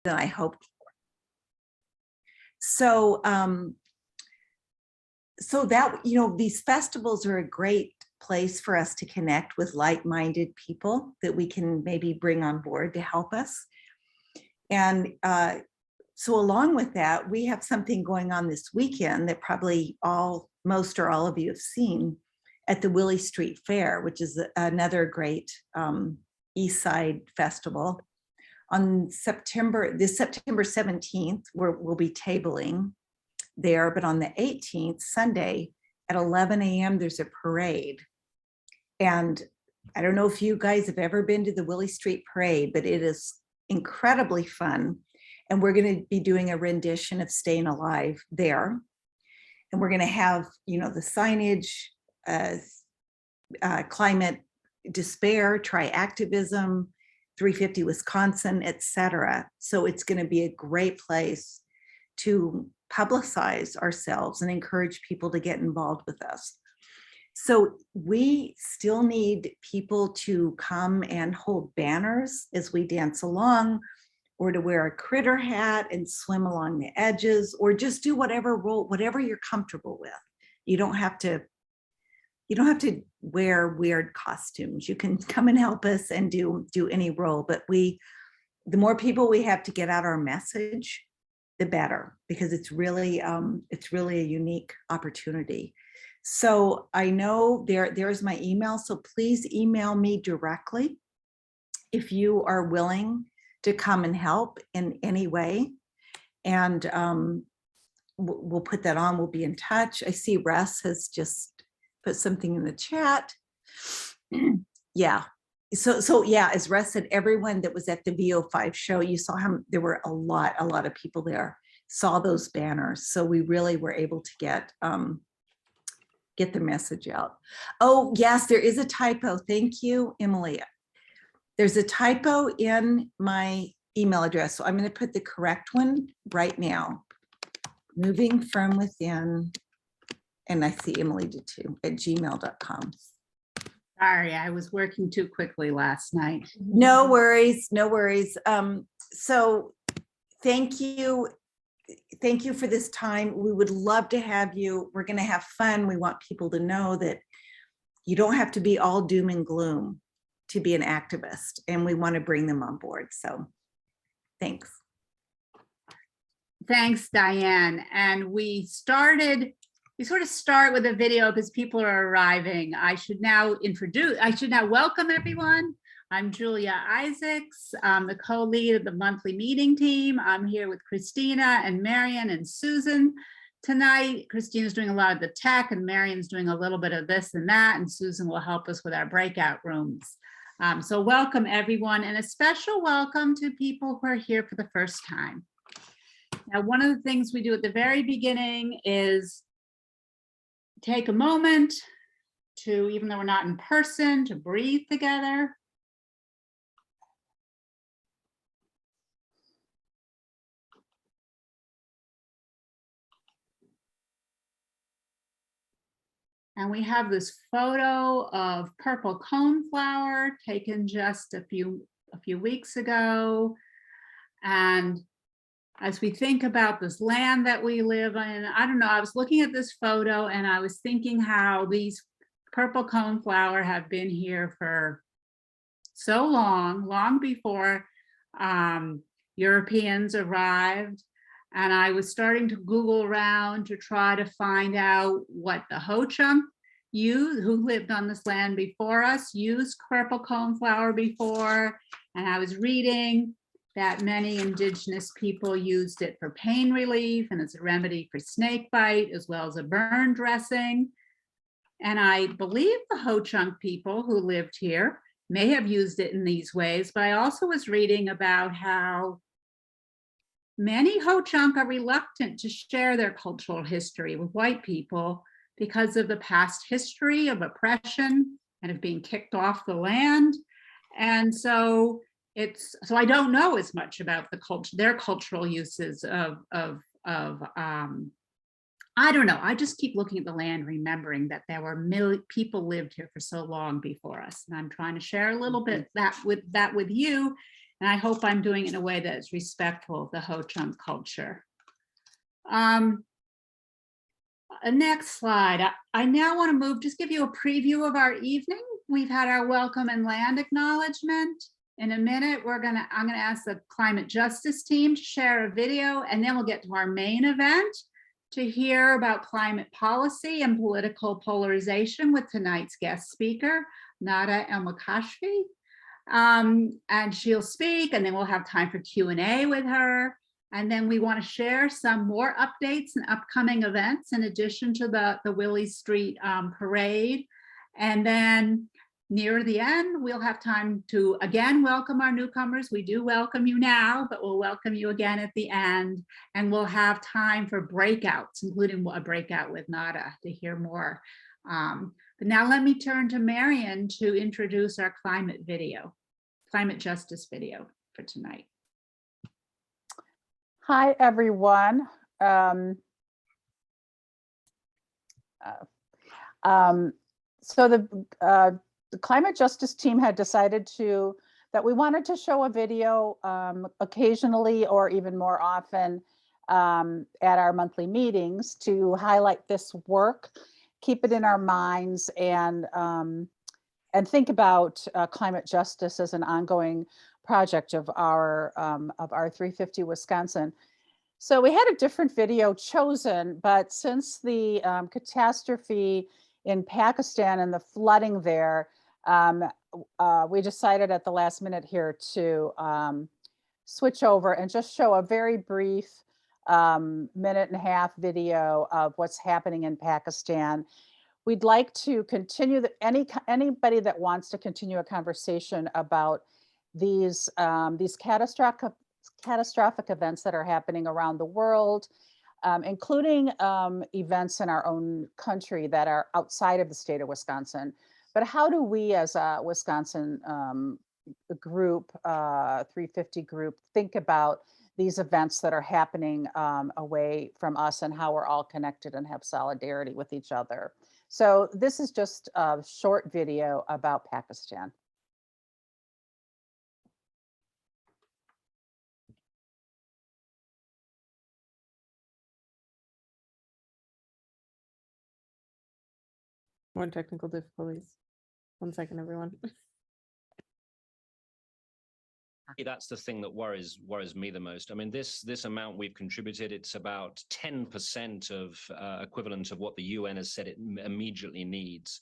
than I hoped for. So, so that, you know, these festivals are a great place for us to connect with like-minded people that we can maybe bring on board to help us. And so along with that, we have something going on this weekend that probably most or all of you have seen at the Willie Street Fair, which is another great East Side festival. On September 17th, we'll be tabling there, but on the 18th, Sunday at 11 a.m., there's a parade. And I don't know if you guys have ever been to the Willie Street Parade, but it is incredibly fun. And we're going to be doing a rendition of Staying Alive there. And we're going to have, you know, the signage, climate despair, try activism, 350 Wisconsin, etc. So it's going to be a great place to publicize ourselves and encourage people to get involved with us. So we still need people to come and hold banners as we dance along, or to wear a critter hat and swim along the edges, or just do whatever role, whatever you're comfortable with. You don't have to wear weird costumes. You can come and help us and do any role, but the more people we have to get out our message, the better, because it's really a unique opportunity. So I know there's my email, so please email me directly if you are willing to come and help in any way. And we'll put that on, we'll be in touch. I see Russ has just put something in the chat. Yeah, so yeah, as Russ said, everyone that was at the VO5 show, you saw how there were a lot of people there, saw those banners. So we really were able to get the message out. Oh yes, there is a typo. Thank you, Emily. There's a typo in my email address, so I'm going to put the correct one right now. Moving from within, and I see Emily did too, at gmail.com. Sorry, I was working too quickly last night. No worries, no worries. So thank you for this time. We would love to have you. We're going to have fun. We want people to know that you don't have to be all doom and gloom to be an activist, and we want to bring them on board. So thanks. Thanks, Diane. And we sort of start with a video because people are arriving. I should now welcome everyone. I'm Julia Isaacs. I'm the co-lead of the monthly meeting team. I'm here with Christina and Marian and Susan tonight. Christina's doing a lot of the tech and Marian's doing a little bit of this and that, and Susan will help us with our breakout rooms. So welcome everyone, and a special welcome to people who are here for the first time. Now, one of the things we do at the very beginning is take a moment to, even though we're not in person, to breathe together. And we have this photo of purple coneflower taken just a few weeks ago. And as we think about this land that we live in, I don't know, I was looking at this photo and I was thinking how these purple coneflower have been here for so long before Europeans arrived. And I was starting to Google around to try to find out what the Ho-Chunk who lived on this land before us used purple coneflower before. And I was reading that many indigenous people used it for pain relief and as a remedy for snake bite, as well as a burn dressing. And I believe the Ho-Chunk people who lived here may have used it in these ways, but I also was reading about how many Ho-Chunk are reluctant to share their cultural history with white people because of the past history of oppression and of being kicked off the land. And so I don't know as much about the culture, their cultural uses of I don't know. I just keep looking at the land, remembering that there were people lived here for so long before us. And I'm trying to share a little bit with you. And I hope I'm doing it in a way that is respectful of the Ho-Chunk culture. Next slide. I now want to move, just give you a preview of our evening. We've had our welcome and land acknowledgement. In a minute, I'm gonna ask the climate justice team to share a video, and then we'll get to our main event to hear about climate policy and political polarization with tonight's guest speaker, Nada Elmikashfi. And she'll speak, and then we'll have time for Q&A with her. And then we want to share some more updates and upcoming events in addition to the Willie Street parade. And then near the end, we'll have time to again welcome our newcomers. We do welcome you now, but we'll welcome you again at the end. And we'll have time for breakouts, including a breakout with Nada to hear more. But now let me turn to Marion to introduce our climate justice video for tonight. Hi, everyone. So the climate justice team had decided that we wanted to show a video occasionally or even more often at our monthly meetings to highlight this work, keep it in our minds, and think about climate justice as an ongoing project of our 350 Wisconsin. So we had a different video chosen, but since the catastrophe in Pakistan and the flooding there, we decided at the last minute here to switch over and just show a very brief minute and a half video of what's happening in Pakistan. We'd like to continue anybody that wants to continue a conversation about these catastrophic events that are happening around the world, including events in our own country that are outside of the state of Wisconsin. But how do we as a Wisconsin group, 350 group, think about these events that are happening away from us and how we're all connected and have solidarity with each other? So this is just a short video about Pakistan. More technical difficulties. 1 second, everyone. That's the thing that worries me the most. I mean, this amount we've contributed, it's about 10% of equivalent of what the UN has said it immediately needs.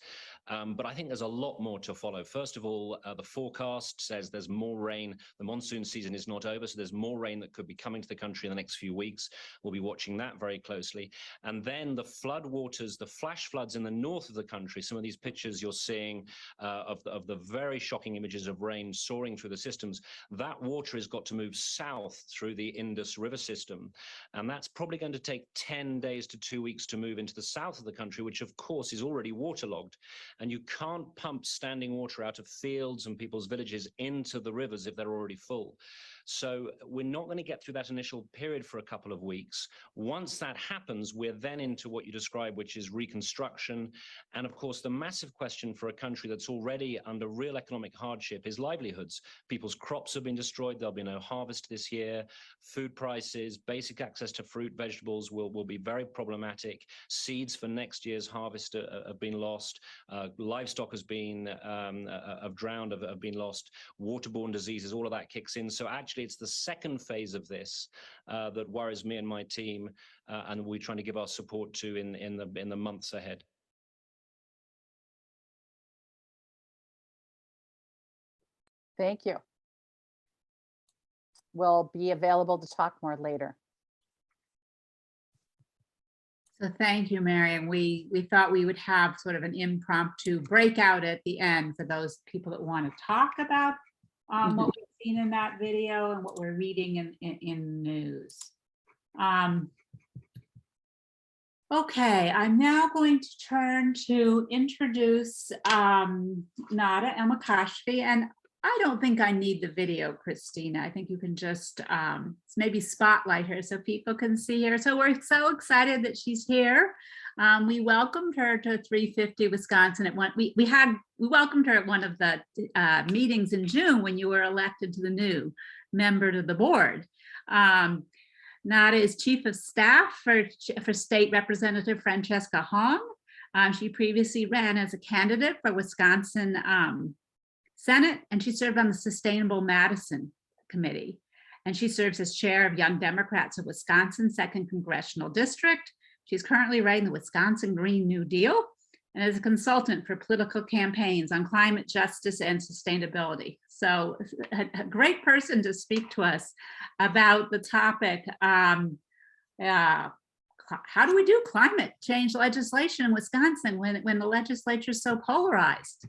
But I think there's a lot more to follow. First of all, the forecast says there's more rain. The monsoon season is not over, so there's more rain that could be coming to the country in the next few weeks. We'll be watching that very closely. And then the flood waters, the flash floods in the north of the country, some of these pictures you're seeing of the very shocking images of rain soaring through the systems, that water has got to move south through the Indus River system. And that's probably going to take 10 days to 2 weeks to move into the south of the country, which of course is already waterlogged. And you can't pump standing water out of fields and people's villages into the rivers if they're already full. So we're not going to get through that initial period for a couple of weeks. Once that happens, we're then into what you describe, which is reconstruction. And of course, the massive question for a country that's already under real economic hardship is livelihoods. People's crops have been destroyed. There'll be no harvest this year. Food prices, basic access to fruit, vegetables will be very problematic. Seeds for next year's harvest have been lost. Livestock has been drowned, have been lost. Waterborne diseases, all of that kicks in. So actually, it's the second phase of this that worries me and my team, and we're trying to give our support to in the months ahead. Thank you. We'll be available to talk more later. So thank you, Marion. We thought we would have sort of an impromptu breakout at the end for those people that want to talk about what we've seen in that video and what we're reading in news. Okay, I'm now going to turn to introduce Nada Elmikashfi, and I don't think I need the video, Christina. I think you can just maybe spotlight her so people can see her. So we're so excited that she's here. We welcomed her to 350 Wisconsin. We welcomed her at one of the meetings in June when you were elected to the new member to the board. Nada is Chief of Staff for State Representative Francesca Hong. She previously ran as a candidate for Wisconsin Senate, and she served on the Sustainable Madison Committee. And she serves as chair of Young Democrats of Wisconsin 2nd Congressional District. She's currently writing the Wisconsin Green New Deal and is a consultant for political campaigns on climate justice and sustainability. So a great person to speak to us about the topic. How do we do climate change legislation in Wisconsin when the legislature is so polarized?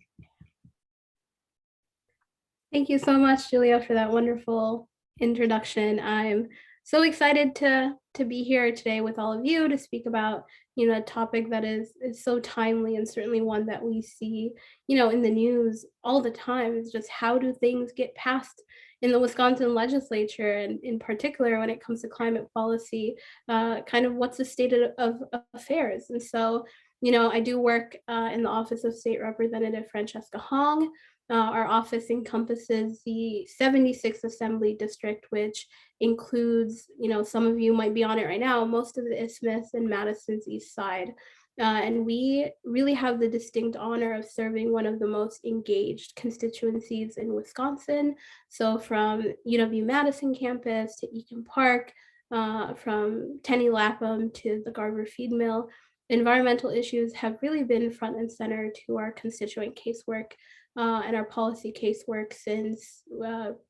Thank you so much, Julia, for that wonderful introduction. I'm so excited to be here today with all of you to speak about, a topic that is so timely, and certainly one that we see, in the news all the time. Is just how do things get passed in the Wisconsin legislature, and in particular when it comes to climate policy, kind of what's the state of affairs. And so, I do work in the Office of State Representative Francesca Hong. Our office encompasses the 76th Assembly District, which includes, some of you might be on it right now, most of the Isthmus and Madison's East Side. And we really have the distinct honor of serving one of the most engaged constituencies in Wisconsin. So from UW-Madison campus to Eakin Park, from Tenny Lapham to the Garber Feed Mill, environmental issues have really been front and center to our constituent casework and our policy casework since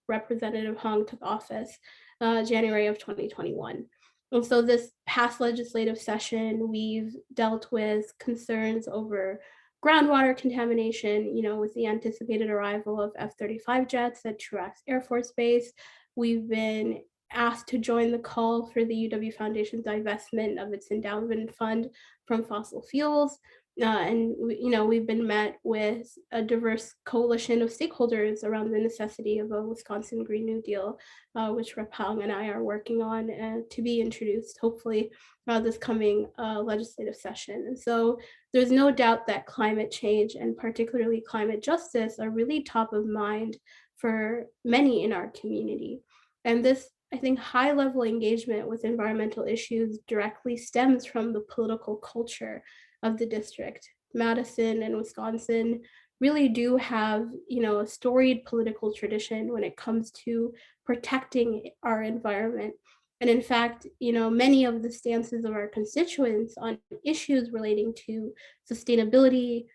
Representative Hong took office January of 2021. And so this past legislative session, we've dealt with concerns over groundwater contamination, with the anticipated arrival of F-35 jets at Truax Air Force Base. We've been asked to join the call for the UW Foundation's divestment of its endowment fund from fossil fuels. And we've been met with a diverse coalition of stakeholders around the necessity of a Wisconsin Green New Deal, which Rep. Hong and I are working on to be introduced, hopefully, this coming legislative session. And so there's no doubt that climate change and particularly climate justice are really top of mind for many in our community. And this, I think, high-level engagement with environmental issues directly stems from the political culture of the district. Madison and Wisconsin really do have, a storied political tradition when it comes to protecting our environment. And in fact, many of the stances of our constituents on issues relating to sustainability,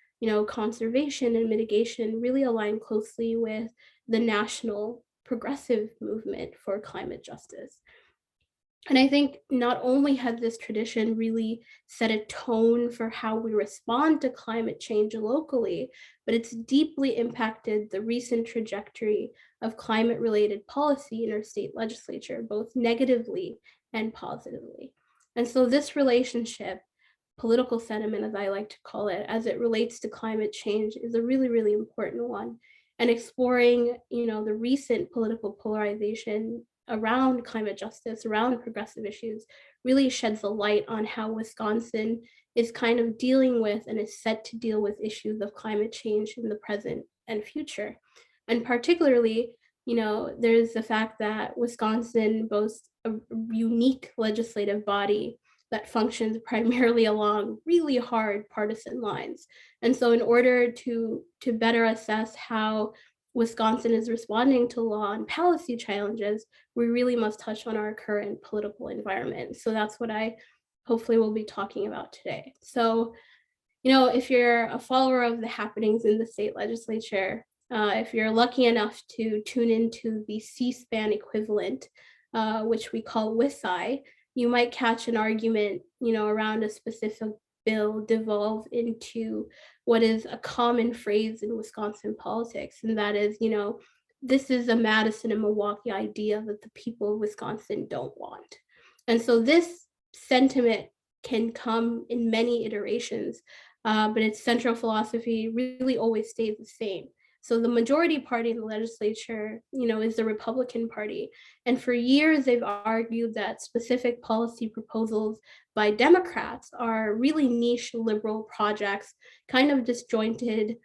conservation and mitigation really align closely with the national progressive movement for climate justice. And I think not only has this tradition really set a tone for how we respond to climate change locally, but it's deeply impacted the recent trajectory of climate-related policy in our state legislature, both negatively and positively. And so this relationship, political sentiment, as I like to call it, as it relates to climate change is a really, really important one. And exploring, the recent political polarization around climate justice, around progressive issues, really sheds a light on how Wisconsin is kind of dealing with and is set to deal with issues of climate change in the present and future. And particularly, there's the fact that Wisconsin boasts a unique legislative body that functions primarily along really hard partisan lines. And so in order to better assess how Wisconsin is responding to law and policy challenges, we really must touch on our current political environment. So that's what I hopefully will be talking about today. So, if you're a follower of the happenings in the state legislature, if you're lucky enough to tune into the C-SPAN equivalent, which we call WISI, you might catch an argument, around a specific bill devolve into what is a common phrase in Wisconsin politics. And that is, this is a Madison and Milwaukee idea that the people of Wisconsin don't want. And so this sentiment can come in many iterations, but its central philosophy really always stays the same. So the majority party in the legislature, is the Republican Party. And for years, they've argued that specific policy proposals by Democrats are really niche liberal projects, kind of disjointed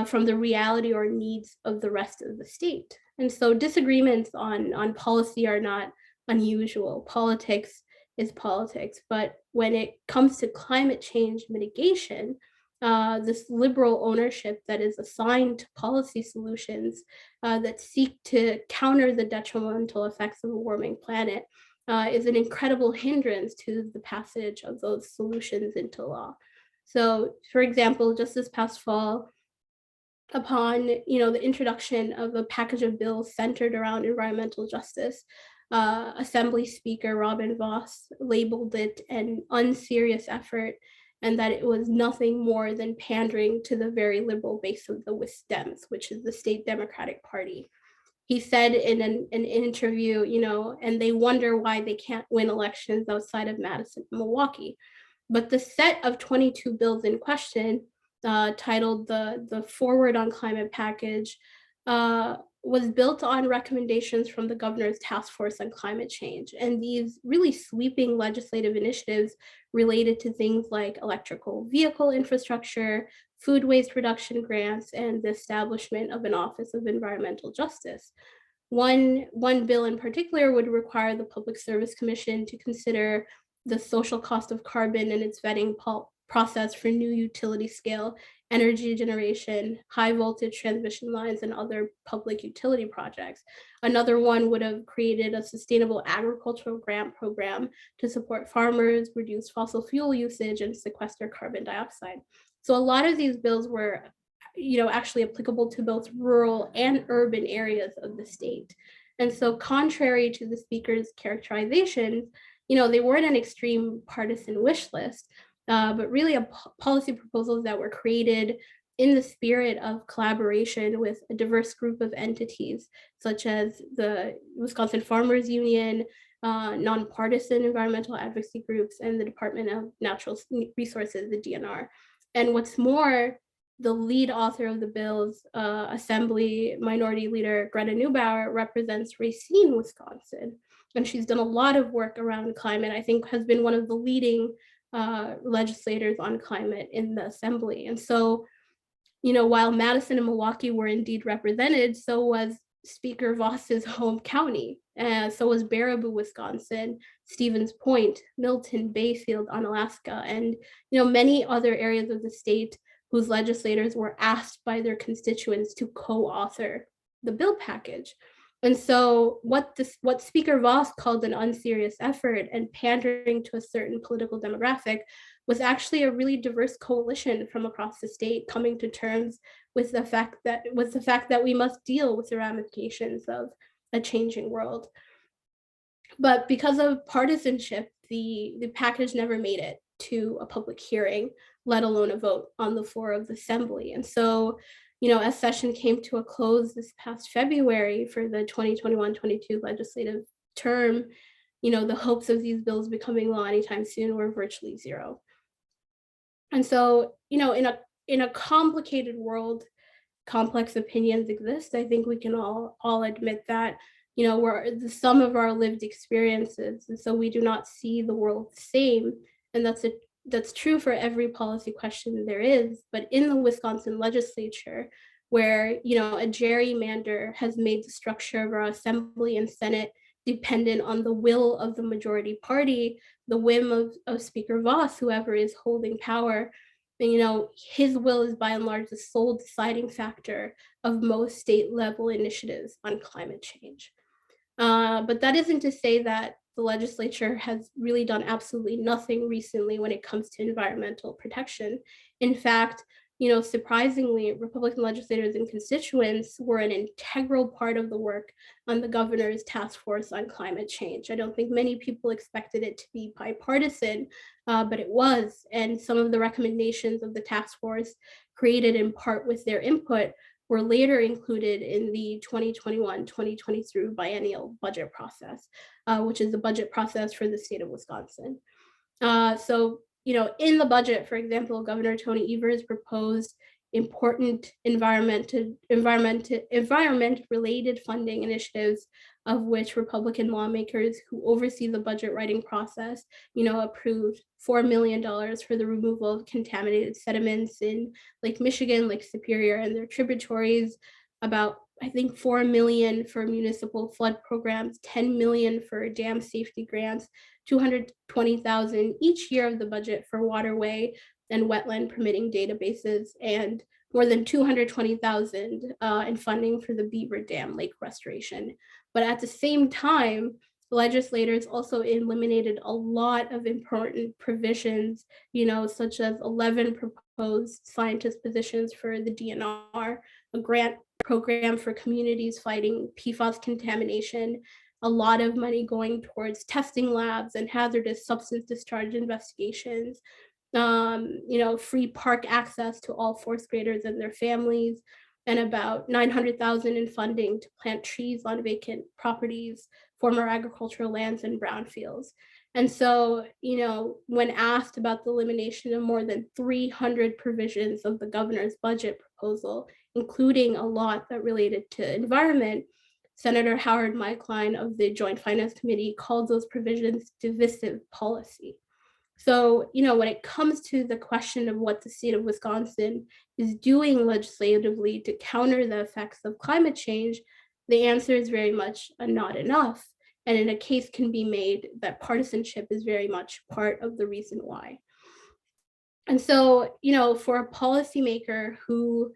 from the reality or needs of the rest of the state. And so disagreements on policy are not unusual. Politics is politics. But when it comes to climate change mitigation, this liberal ownership that is assigned to policy solutions that seek to counter the detrimental effects of a warming planet is an incredible hindrance to the passage of those solutions into law. So, for example, just this past fall, upon the introduction of a package of bills centered around environmental justice, Assembly Speaker Robin Vos labeled it an unserious effort, and that it was nothing more than pandering to the very liberal base of the WISDEMs, which is the state Democratic Party. He said in an interview, and they wonder why they can't win elections outside of Madison and Milwaukee. But the set of 22 bills in question, titled the Forward on Climate Package, was built on recommendations from the governor's task force on climate change. And these really sweeping legislative initiatives related to things like electrical vehicle infrastructure, food waste reduction grants, and the establishment of an Office of Environmental Justice. One bill in particular would require the Public Service Commission to consider the social cost of carbon and its vetting process for new utility scale energy generation, high voltage transmission lines, and other public utility projects. Another one would have created a sustainable agricultural grant program to support farmers, reduce fossil fuel usage, and sequester carbon dioxide. So a lot of these bills were actually applicable to both rural and urban areas of the state. And so contrary to the speaker's characterizations, they weren't an extreme partisan wish list, but really policy proposals that were created in the spirit of collaboration with a diverse group of entities, such as the Wisconsin Farmers Union, nonpartisan environmental advocacy groups, and the Department of Natural Resources, the DNR. And what's more, the lead author of the bills, Assembly Minority Leader Greta Neubauer, represents Racine, Wisconsin. And she's done a lot of work around climate. I think has been one of the leading legislators on climate in the assembly. And so, while Madison and Milwaukee were indeed represented, so was Speaker Vos's home county. So was Baraboo, Wisconsin, Stevens Point, Milton, Bayfield, Onalaska, and many other areas of the state whose legislators were asked by their constituents to co-author the bill package. And so what Speaker Vos called an unserious effort and pandering to a certain political demographic was actually a really diverse coalition from across the state coming to terms with the fact that we must deal with the ramifications of a changing world. But because of partisanship, the package never made it to a public hearing, let alone a vote on the floor of the assembly. And so, as session came to a close this past February for the 2021-22 legislative term, the hopes of these bills becoming law anytime soon were virtually zero. And so, in a complicated world, complex opinions exist. I think we can all admit that, we're the sum of our lived experiences. And so we do not see the world the same. And that's true for every policy question there is. But in the Wisconsin legislature, where, a gerrymander has made the structure of our assembly and Senate dependent on the will of the majority party, the whim of Speaker Vos, whoever is holding power, and, his will is by and large the sole deciding factor of most state level initiatives on climate change. But that isn't to say that the legislature has really done absolutely nothing recently when it comes to environmental protection. In fact, surprisingly, Republican legislators and constituents were an integral part of the work on the governor's task force on climate change. I don't think many people expected it to be bipartisan, but it was. And some of the recommendations of the task force, created in part with their input, were later included in the 2021-2023 biennial budget process, which is the budget process for the state of Wisconsin. So, in the budget, for example, Governor Tony Evers proposed important environment-related funding initiatives, of which Republican lawmakers who oversee the budget writing process, approved $4 million for the removal of contaminated sediments in Lake Michigan, Lake Superior, and their tributaries, about I think 4 million for municipal flood programs, 10 million for dam safety grants, 220,000 each year of the budget for waterway and wetland permitting databases, and more than 220,000 in funding for the Beaver Dam lake restoration. But at the same time, legislators also eliminated a lot of important provisions, such as 11 proposed scientist positions for the DNR, a grant program for communities fighting PFAS contamination, a lot of money going towards testing labs and hazardous substance discharge investigations, free park access to all fourth graders and their families, and about 900,000 in funding to plant trees on vacant properties, former agricultural lands, and brownfields. And so, when asked about the elimination of more than 300 provisions of the governor's budget proposal, including a lot that related to environment, Senator Howard Mykline of the Joint Finance Committee called those provisions divisive policy. So, when it comes to the question of what the state of Wisconsin is doing legislatively to counter the effects of climate change, the answer is very much not enough. And in a case can be made that partisanship is very much part of the reason why. And so, for a policymaker who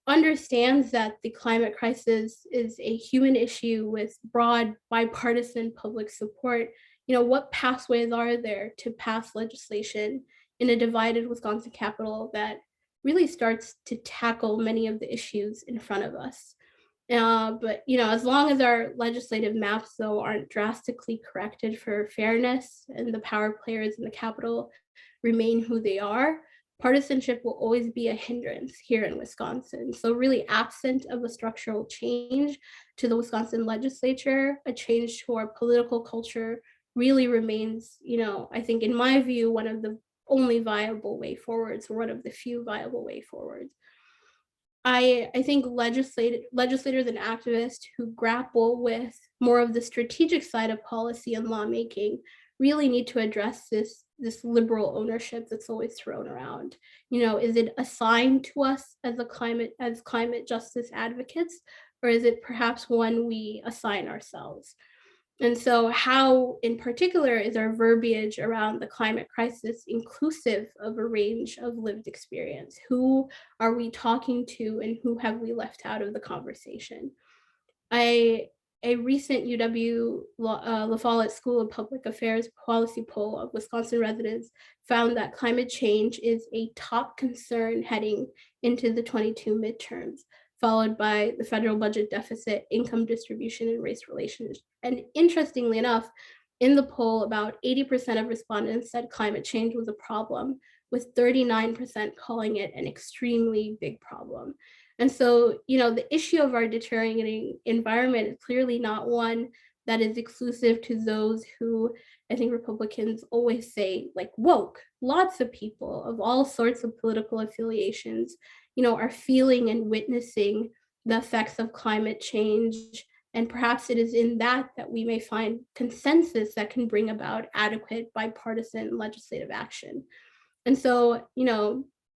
understands that the climate crisis is a human issue with broad bipartisan public support, what pathways are there to pass legislation in a divided Wisconsin Capitol that really starts to tackle many of the issues in front of us? But as long as our legislative maps, though, aren't drastically corrected for fairness and the power players in the Capitol remain who they are, partisanship will always be a hindrance here in Wisconsin. So really absent of a structural change to the Wisconsin legislature, a change to our political culture really remains, I think in my view, one of the only viable way forwards, or one of the few viable way forwards. I think legislators and activists who grapple with more of the strategic side of policy and lawmaking really need to address this liberal ownership that's always thrown around. Is it assigned to us as climate justice advocates, or is it perhaps one we assign ourselves? And so how, in particular, is our verbiage around the climate crisis inclusive of a range of lived experience? Who are we talking to, and who have we left out of the conversation? A recent UW La Follette School of Public Affairs policy poll of Wisconsin residents found that climate change is a top concern heading into the 22 midterms, followed by the federal budget deficit, income distribution, and race relations. And interestingly enough, in the poll, about 80% of respondents said climate change was a problem, with 39% calling it an extremely big problem. And so, the issue of our deteriorating environment is clearly not one that is exclusive to those who, I think Republicans always say, like, woke. Lots of people of all sorts of political affiliations, are feeling and witnessing the effects of climate change. And perhaps it is in that we may find consensus that can bring about adequate bipartisan legislative action. And so,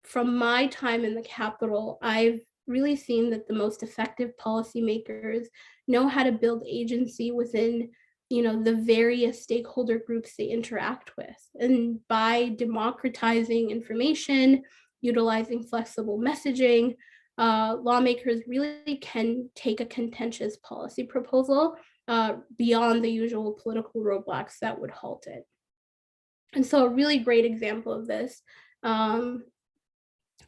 from my time in the Capitol, I've really seen that the most effective policymakers know how to build agency within, the various stakeholder groups they interact with. And by democratizing information, utilizing flexible messaging, lawmakers really can take a contentious policy proposal beyond the usual political roadblocks that would halt it. And so a really great example of this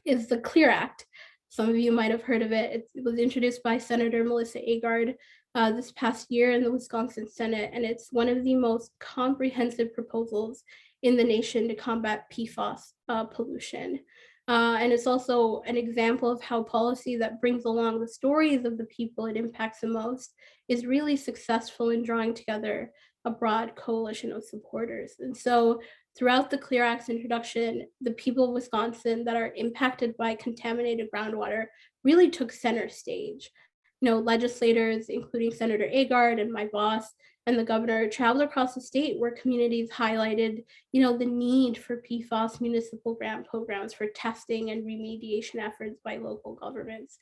is the CLEAR Act. Some of you might have heard of it. It was introduced by Senator Melissa Agard this past year in the Wisconsin Senate, and it's one of the most comprehensive proposals in the nation to combat PFAS pollution. And it's also an example of how policy that brings along the stories of the people it impacts the most is really successful in drawing together a broad coalition of supporters. And so throughout the CLEAR Act's introduction, the people of Wisconsin that are impacted by contaminated groundwater really took center stage. Legislators, including Senator Agard and my boss and the governor, traveled across the state where communities highlighted, the need for PFAS municipal grant programs for testing and remediation efforts by local governments.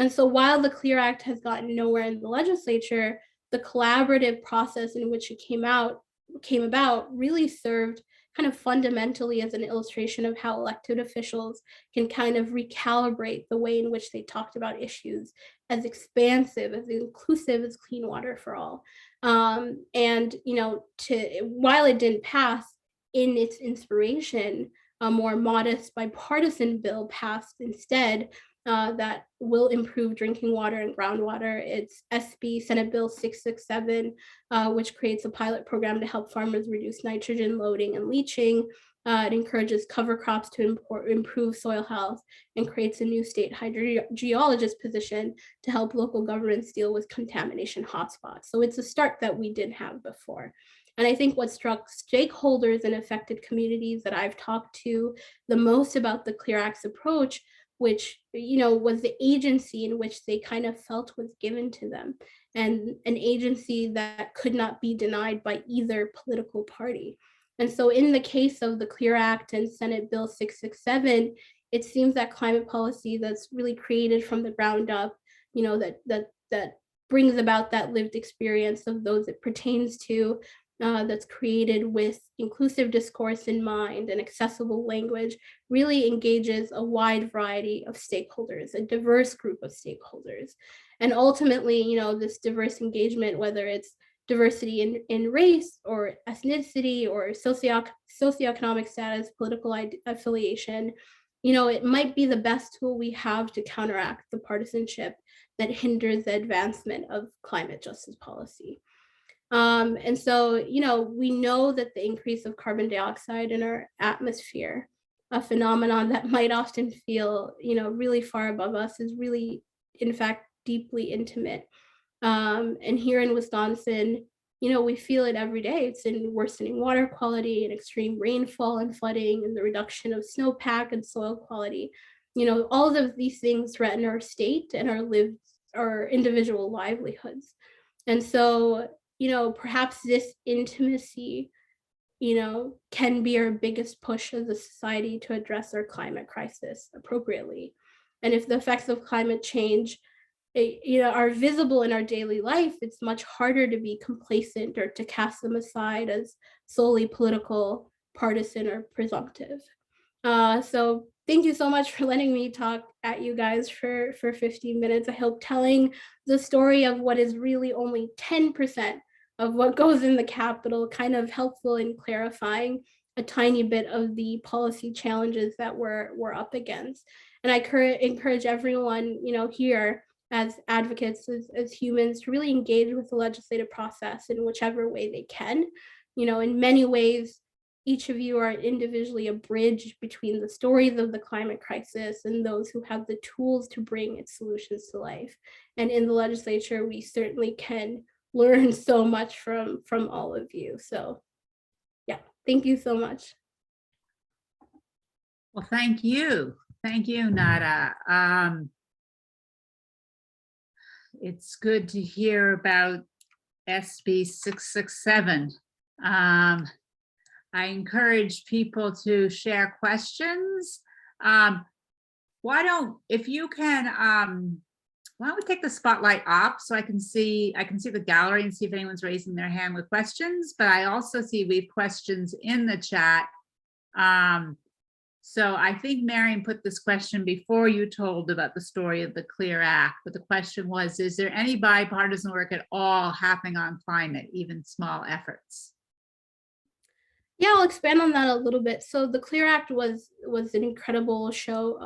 And so while the Clear Act has gotten nowhere in the legislature, the collaborative process in which it came about really served kind of fundamentally as an illustration of how elected officials can kind of recalibrate the way in which they talked about issues as expansive, as inclusive as clean water for all. And while it didn't pass, in its inspiration, a more modest bipartisan bill passed instead that will improve drinking water and groundwater. It's SB Senate Bill 667, which creates a pilot program to help farmers reduce nitrogen loading and leaching. It encourages cover crops to improve soil health and creates a new state hydrogeologist position to help local governments deal with contamination hotspots. So it's a start that we didn't have before. And I think what struck stakeholders in affected communities that I've talked to the most about the Clear Act's approach, which was the agency in which they kind of felt was given to them, and an agency that could not be denied by either political party. And so in the case of the Clear Act and Senate Bill 667, it seems that climate policy that's really created from the ground up, that brings about that lived experience of those it pertains to, that's created with inclusive discourse in mind and accessible language, really engages a wide variety of stakeholders, a diverse group of stakeholders. And ultimately, this diverse engagement, whether it's diversity in race or ethnicity or socioeconomic status, political affiliation, it might be the best tool we have to counteract the partisanship that hinders the advancement of climate justice policy. And so, we know that the increase of carbon dioxide in our atmosphere, a phenomenon that might often feel, really far above us, is really, in fact, deeply intimate. And here in Wisconsin, we feel it every day. It's in worsening water quality and extreme rainfall and flooding and the reduction of snowpack and soil quality. All of these things threaten our state and our individual livelihoods. And so, perhaps this intimacy, can be our biggest push as a society to address our climate crisis appropriately. And if the effects of climate change, are visible in our daily life, it's much harder to be complacent or to cast them aside as solely political, partisan, or presumptive. So thank you so much for letting me talk at you guys for 15 minutes. I hope telling the story of what is really only 10% of what goes in the Capitol kind of helpful in clarifying a tiny bit of the policy challenges that we're up against. And I encourage everyone, here as advocates, as humans, to really engage with the legislative process in whichever way they can. In many ways, each of you are individually a bridge between the stories of the climate crisis and those who have the tools to bring its solutions to life. And in the legislature, we certainly can learn so much from all of you. So yeah, thank you so much. Well, thank you. Thank you, Nada. It's good to hear about SB 667. I encourage people to share questions. Why don't we take the spotlight off so I can see the gallery and see if anyone's raising their hand with questions, but I also see we have questions in the chat. So I think Marion put this question before you told about the story of the Clear Act, but the question was, is there any bipartisan work at all happening on climate, even small efforts? Yeah, I'll expand on that a little bit. So the Clear Act was an incredible show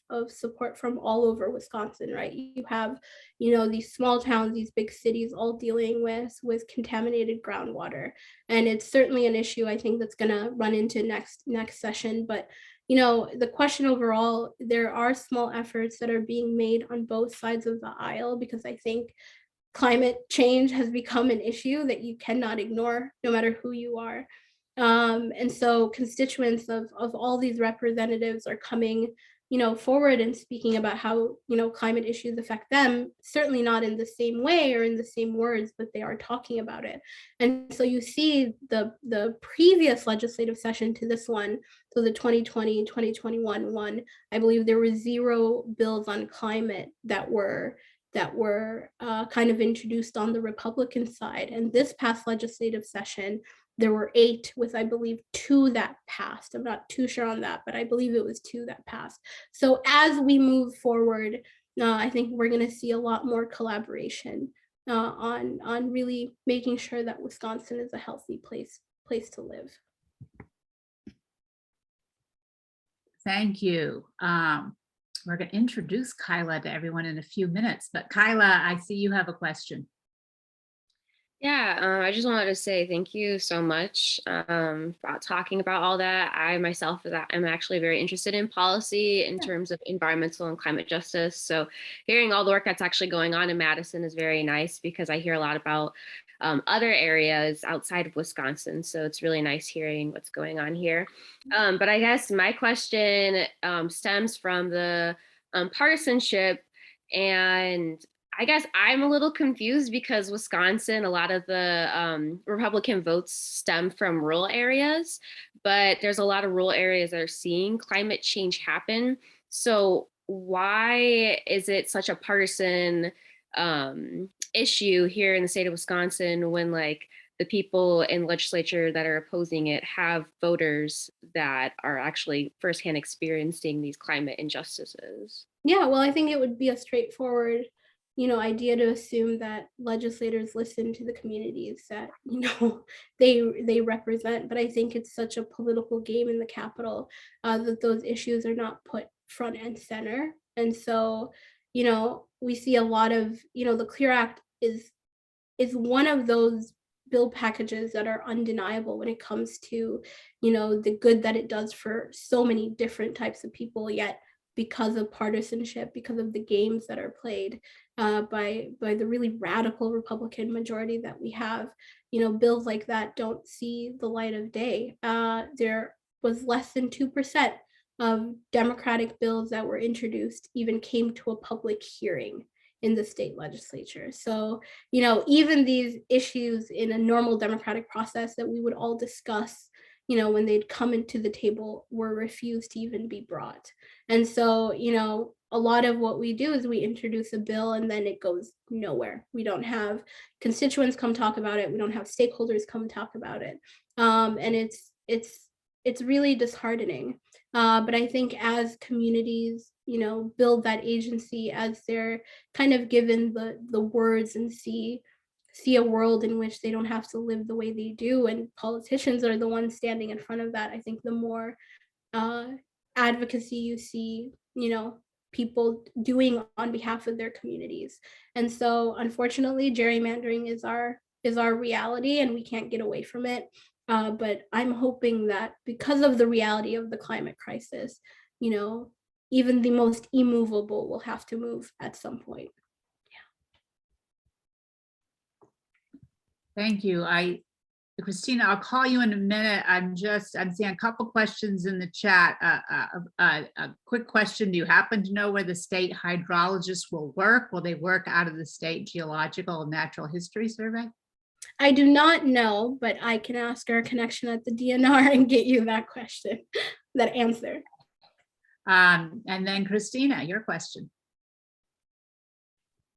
of support from all over Wisconsin, right? You have, these small towns, these big cities all dealing with contaminated groundwater. And it's certainly an issue I think that's gonna run into next session. But the question overall, there are small efforts that are being made on both sides of the aisle, because I think climate change has become an issue that you cannot ignore no matter who you are. And so constituents of all these representatives are coming, forward and speaking about how, climate issues affect them, certainly not in the same way or in the same words, but they are talking about it. And so you see the previous legislative session to this one, so the 2020-2021 one, I believe there were 0 bills on climate that were kind of introduced on the Republican side. And this past legislative session, there were 8, with I believe 2 that passed. I'm not too sure on that, but I believe it was 2 that passed. So as we move forward, I think we're going to see a lot more collaboration on really making sure that Wisconsin is a healthy place to live. Thank you. We're going to introduce Kyla to everyone in a few minutes, but Kyla, I see you have a question. Yeah, I just wanted to say thank you so much for talking about all that. I myself am actually very interested in policy in terms of environmental and climate justice. So hearing all the work that's actually going on in Madison is very nice, because I hear a lot about other areas outside of Wisconsin. So it's really nice hearing what's going on here. But I guess my question stems from the partisanship, and I guess I'm a little confused because Wisconsin, a lot of the Republican votes stem from rural areas, but there's a lot of rural areas that are seeing climate change happen. So why is it such a partisan issue here in the state of Wisconsin when like the people in legislature that are opposing it have voters that are actually firsthand experiencing these climate injustices? Yeah, well, I think it would be a straightforward idea to assume that legislators listen to the communities that they represent. But I think it's such a political game in the Capitol that those issues are not put front and center. And so we see a lot of the Clear Act is one of those bill packages that are undeniable when it comes to the good that it does for so many different types of people, yet because of partisanship, because of the games that are played by the really radical Republican majority that we have, bills like that don't see the light of day. There was less than 2% of Democratic bills that were introduced even came to a public hearing in the state legislature. So, even these issues in a normal democratic process that we would all discuss, when they'd come into the table, were refused to even be brought. And so, a lot of what we do is we introduce a bill and then it goes nowhere. We don't have constituents come talk about it. We don't have stakeholders come talk about it. And it's really disheartening. But I think as communities, build that agency, as they're kind of given the words and see a world in which they don't have to live the way they do, and politicians are the ones standing in front of that, I think the more advocacy you see, people doing on behalf of their communities. And so unfortunately, gerrymandering is our reality and we can't get away from it. But I'm hoping that because of the reality of the climate crisis, even the most immovable will have to move at some point. Thank you. Christina, I'll call you in a minute. I'm seeing a couple questions in the chat. A quick question. Do you happen to know where the state hydrologists will work? Will they work out of the State Geological and Natural History Survey? I do not know, but I can ask our connection at the DNR and get you that question, that answer. And then Christina, your question.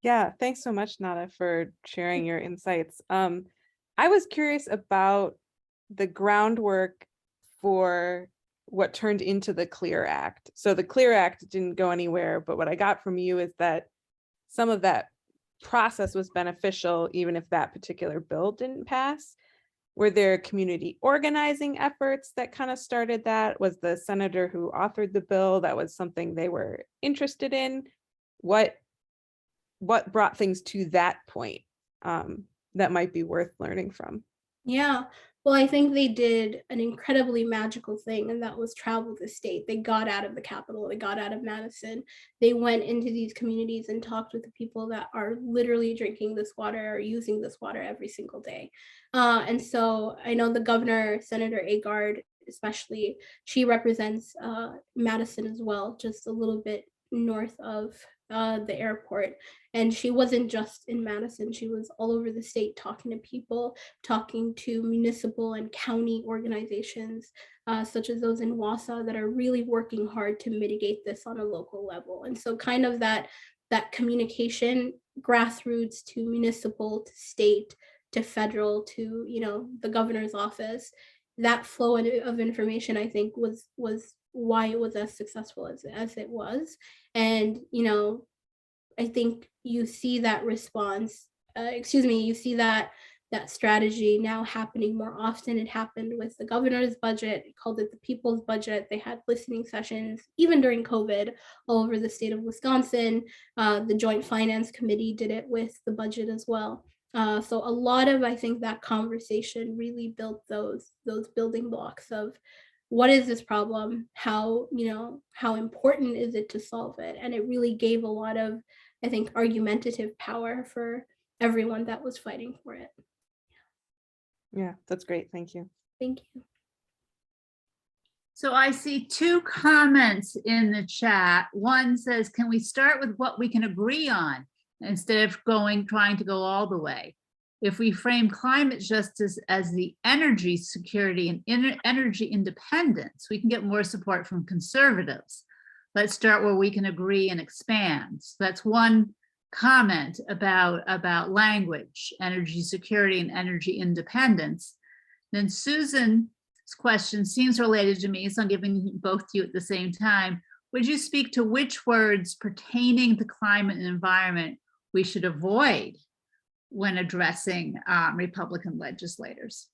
Yeah, thanks so much, Nada, for sharing your insights. I was curious about the groundwork for what turned into the Clear Act. So the Clear Act didn't go anywhere, but what I got from you is that some of that process was beneficial, even if that particular bill didn't pass. Were there community organizing efforts that kind of started that? Was the senator who authored the bill, that was something they were interested in? What brought things to that point that might be worth learning from? Yeah, well, I think they did an incredibly magical thing, and that was travel the state. They got out of the Capitol, they got out of Madison. They went into these communities and talked with the people that are literally drinking this water or using this water every single day. And so I know the governor, Senator Agard, especially she represents Madison as well, just a little bit north of the airport. And she wasn't just in Madison, she was all over the state talking to people, talking to municipal and county organizations, such as those in Wausau, that are really working hard to mitigate this on a local level. And so kind of that communication, grassroots to municipal to state to federal to, you know, the governor's office, that flow of information, I think was why it was as successful as it was. And, you know, I think you see that response, you see that strategy now happening more often. It happened with the governor's budget, it called it the people's budget. They had listening sessions, even during COVID, all over the state of Wisconsin. The Joint Finance Committee did it with the budget as well. So a lot of, I think, that conversation really built those building blocks of what is this problem? How, you know, how important is it to solve it? And it really gave a lot of, I think, argumentative power for everyone that was fighting for it. Yeah, that's great. Thank you. Thank you. So I see two comments in the chat. One says, can we start with what we can agree on instead of trying to go all the way? If we frame climate justice as the energy security and energy independence, we can get more support from conservatives. Let's start where we can agree and expand. So that's one comment about language, energy security and energy independence. Then Susan's question seems related to me, so I'm giving both to you at the same time. Would you speak to which words pertaining to climate and environment we should avoid when addressing Republican legislators?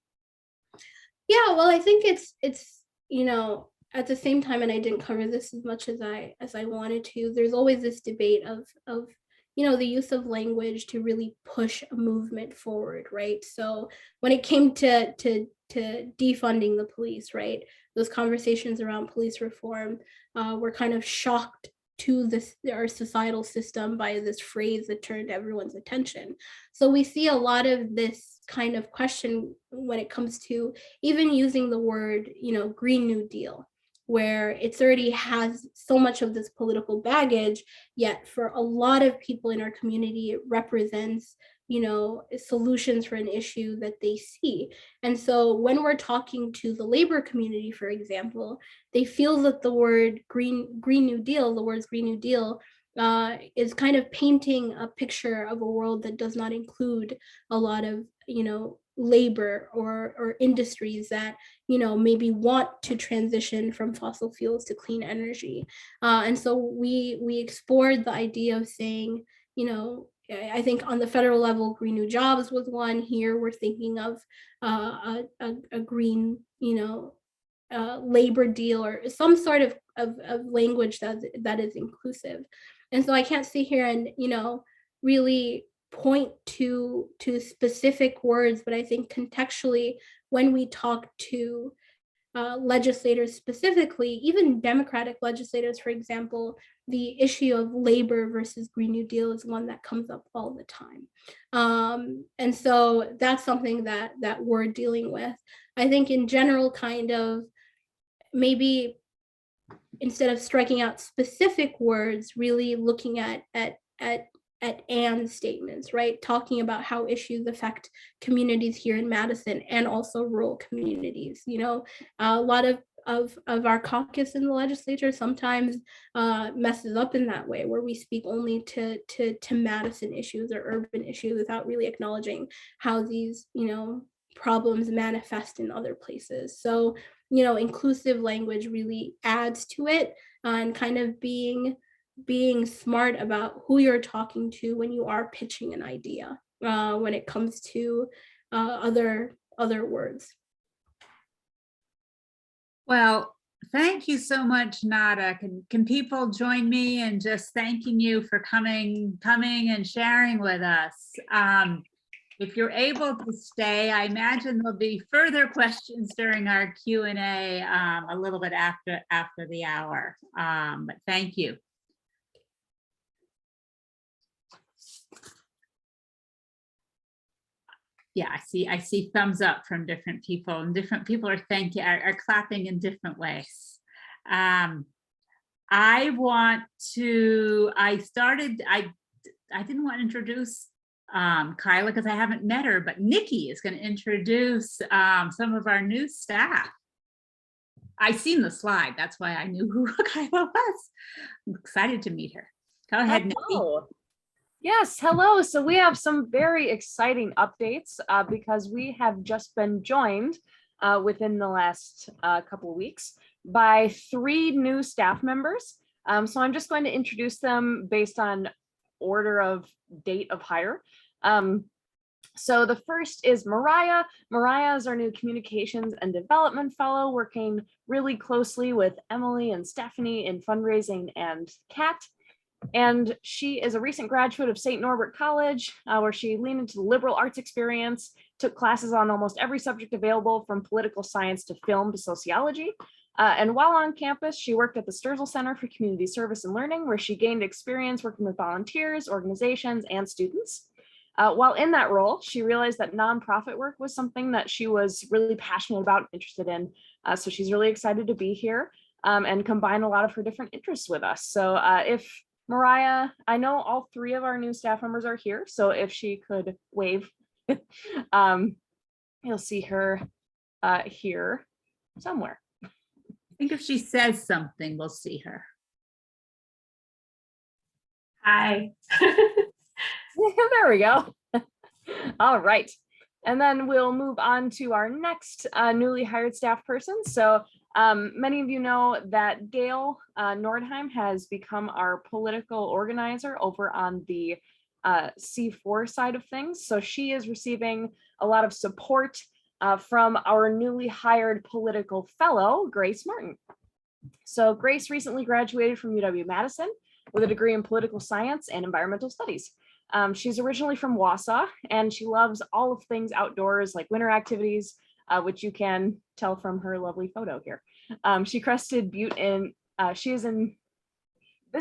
Yeah, well, I think it's you know, at the same time, and I didn't cover this as much as I wanted to, there's always this debate of you know, the use of language to really push a movement forward, right? So when it came to defunding the police, right, those conversations around police reform were kind of shocked to our societal system by this phrase that turned everyone's attention. So we see a lot of this kind of question when it comes to even using the word, you know, Green New Deal, where it's already has so much of this political baggage, yet for a lot of people in our community, it represents, you know, solutions for an issue that they see. And so when we're talking to the labor community, for example, they feel that the word Green New Deal, the words Green New Deal, is kind of painting a picture of a world that does not include a lot of, you know, labor or industries that, you know, maybe want to transition from fossil fuels to clean energy. And so we explored the idea of saying, you know, I think on the federal level, Green New Jobs was one. Here we're thinking of a green, you know, labor deal or some sort of language that is inclusive. And so I can't sit here and, you know, really point to specific words, but I think contextually, when we talk to legislators specifically, even Democratic legislators, for example, the issue of labor versus Green New Deal is one that comes up all the time. And so that's something that we're dealing with. I think in general, kind of maybe instead of striking out specific words, really looking at and statements, right? Talking about how issues affect communities here in Madison and also rural communities. You know, a lot of our caucus in the legislature sometimes messes up in that way, where we speak only to Madison issues or urban issues without really acknowledging how these, you know, problems manifest in other places. So, you know, inclusive language really adds to it, and kind of being smart about who you're talking to when you are pitching an idea, when it comes to other words. Well, thank you so much, Nada. Can people join me in just thanking you for coming and sharing with us? If you're able to stay, I imagine there'll be further questions during our Q&A a little bit after the hour, but thank you. Yeah, I see thumbs up from different people, and different people are clapping in different ways. I didn't want to introduce Kyla because I haven't met her, but Nikki is going to introduce some of our new staff. I seen the slide, that's why I knew who Kyla was. I'm excited to meet her. Go ahead, Nikki. Hello. Yes, hello. So we have some very exciting updates because we have just been joined within the last couple of weeks by 3 new staff members. So I'm just going to introduce them based on order of date of hire. So the first is Mariah. Mariah is our new Communications and Development Fellow, working really closely with Emily and Stephanie in fundraising and CAT. And she is a recent graduate of St. Norbert College, where she leaned into the liberal arts experience, took classes on almost every subject available from political science to film to sociology. And while on campus, she worked at the Sturzel Center for Community Service and Learning, where she gained experience working with volunteers, organizations, and students. While in that role, she realized that nonprofit work was something that she was really passionate about and interested in. So she's really excited to be here and combine a lot of her different interests with us. So if Mariah, I know all 3 of our new staff members are here, so if she could wave, you'll see her here somewhere. I think if she says something, we'll see her. Hi. There we go. All right. And then we'll move on to our next newly hired staff person. So many of you know that Gail Nordheim has become our political organizer over on the C4 side of things. So she is receiving a lot of support from our newly hired political fellow, Grace Martin. So Grace recently graduated from UW-Madison with a degree in political science and environmental studies. She's originally from Wausau, and she loves all of things outdoors, like winter activities, which you can tell from her lovely photo here. She crested Butte in, this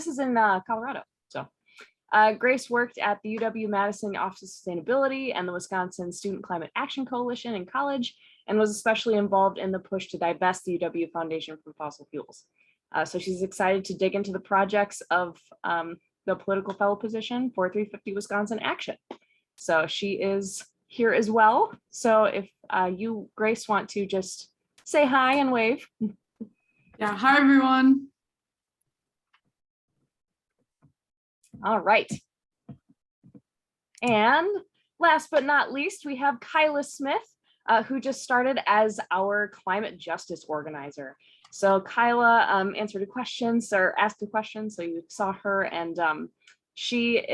is in Colorado. So Grace worked at the UW-Madison Office of Sustainability and the Wisconsin Student Climate Action Coalition in college, and was especially involved in the push to divest the UW Foundation from fossil fuels. So she's excited to dig into the projects of the political fellow position for 350 Wisconsin Action. So she is here as well. So if you, Grace, want to just say hi and wave. Yeah, hi everyone. All right. And last but not least, we have Kyla Smith, who just started as our climate justice organizer. So Kyla answered a question or asked a question, so you saw her, and she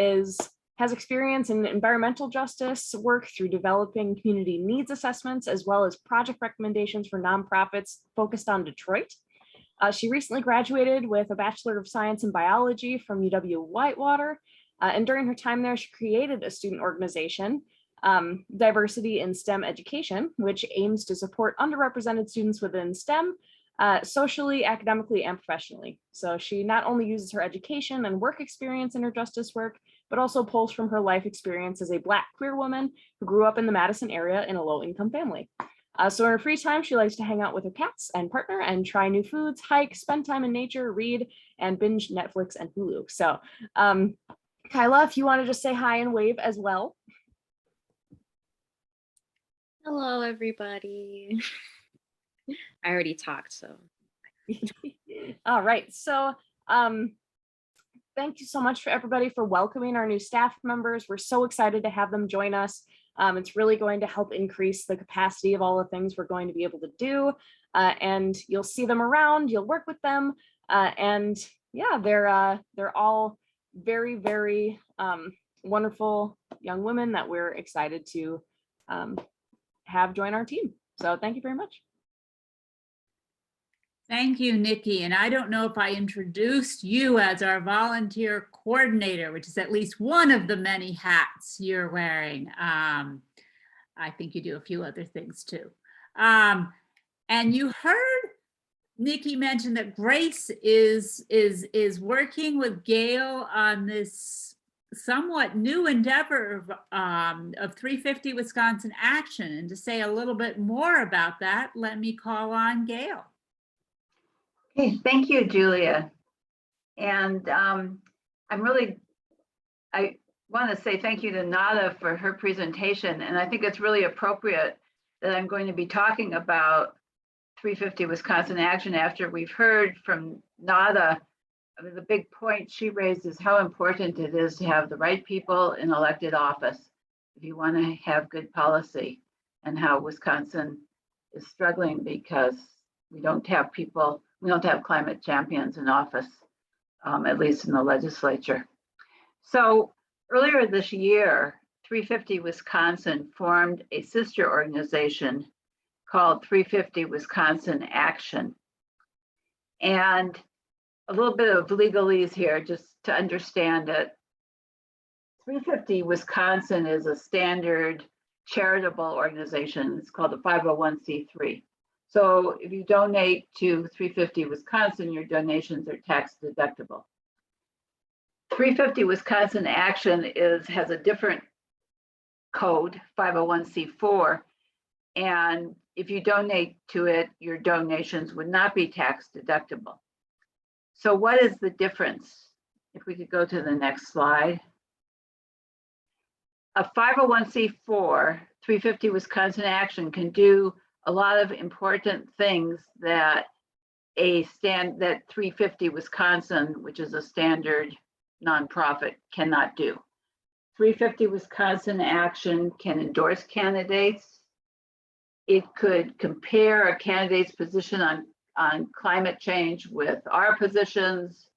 has experience in environmental justice work through developing community needs assessments, as well as project recommendations for nonprofits focused on Detroit. She recently graduated with a Bachelor of Science in Biology from UW-Whitewater, and during her time there, she created a student organization, Diversity in STEM Education, which aims to support underrepresented students within STEM, socially, academically, and professionally. So she not only uses her education and work experience in her justice work, but also pulls from her life experience as a Black queer woman who grew up in the Madison area in a low-income family. So in her free time, she likes to hang out with her cats and partner and try new foods, hike, spend time in nature, read, and binge Netflix and Hulu. So Kyla, if you want to just say hi and wave as well. Hello, everybody. I already talked, so. All right, so thank you so much for everybody for welcoming our new staff members. We're so excited to have them join us. It's really going to help increase the capacity of all the things we're going to be able to do. And you'll see them around, you'll work with them. And yeah, they're all very, very wonderful young women that we're excited to have join our team. So thank you very much. Thank you, Nikki. And I don't know if I introduced you as our volunteer coordinator, which is at least one of the many hats you're wearing. I think you do a few other things too. And you heard Nikki mention that Grace is working with Gail on this somewhat new endeavor of 350 Wisconsin Action. And to say a little bit more about that, let me call on Gail. Okay, thank you, Julia. And I want to say thank you to Nada for her presentation. And I think it's really appropriate that I'm going to be talking about 350 Wisconsin Action after we've heard from Nada. I mean, the big point she raised is how important it is to have the right people in elected office if you want to have good policy, and how Wisconsin is struggling because we don't have climate champions in office, at least in the legislature. So earlier this year, 350 Wisconsin formed a sister organization called 350 Wisconsin Action. And a little bit of legalese here, just to understand it. 350 Wisconsin is a standard charitable organization. It's called a 501c3. So if you donate to 350 Wisconsin, your donations are tax deductible. 350 Wisconsin Action has a different code, 501c4. And if you donate to it, your donations would not be tax deductible. So what is the difference? If we could go to the next slide. A 501c4, 350 Wisconsin Action can do a lot of important things that 350 Wisconsin, which is a standard nonprofit, cannot do. 350 Wisconsin Action can endorse candidates. It could compare a candidate's position on climate change with our positions.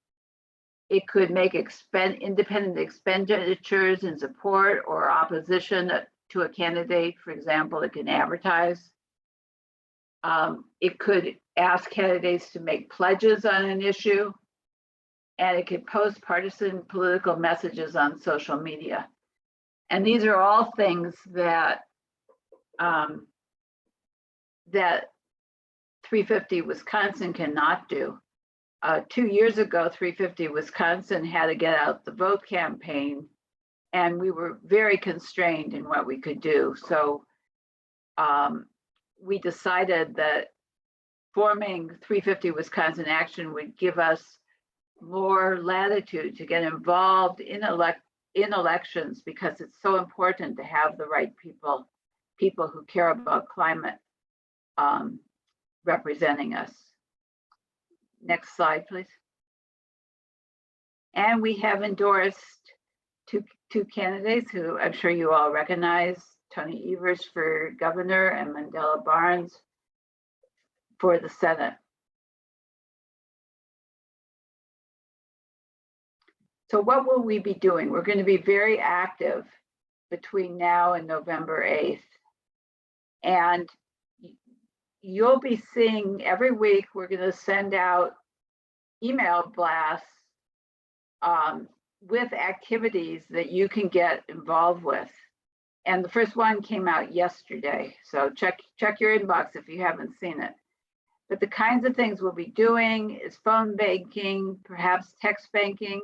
It could make independent expenditures in support or opposition to a candidate. For example, it can advertise. It could ask candidates to make pledges on an issue, and it could post partisan political messages on social media. And these are all things that 350 Wisconsin cannot do. 2 years ago, 350 Wisconsin had to get out the vote campaign, and we were very constrained in what we could do. So we decided that forming 350 Wisconsin Action would give us more latitude to get involved in elections, because it's so important to have the right people who care about climate representing us. Next slide, please. And we have endorsed two candidates who I'm sure you all recognize, Tony Evers for governor and Mandela Barnes for the Senate. So what will we be doing? We're going to be very active between now and November 8th. And you'll be seeing every week, we're going to send out email blasts with activities that you can get involved with. And the first one came out yesterday. So check your inbox if you haven't seen it. But the kinds of things we'll be doing is phone banking, perhaps text banking.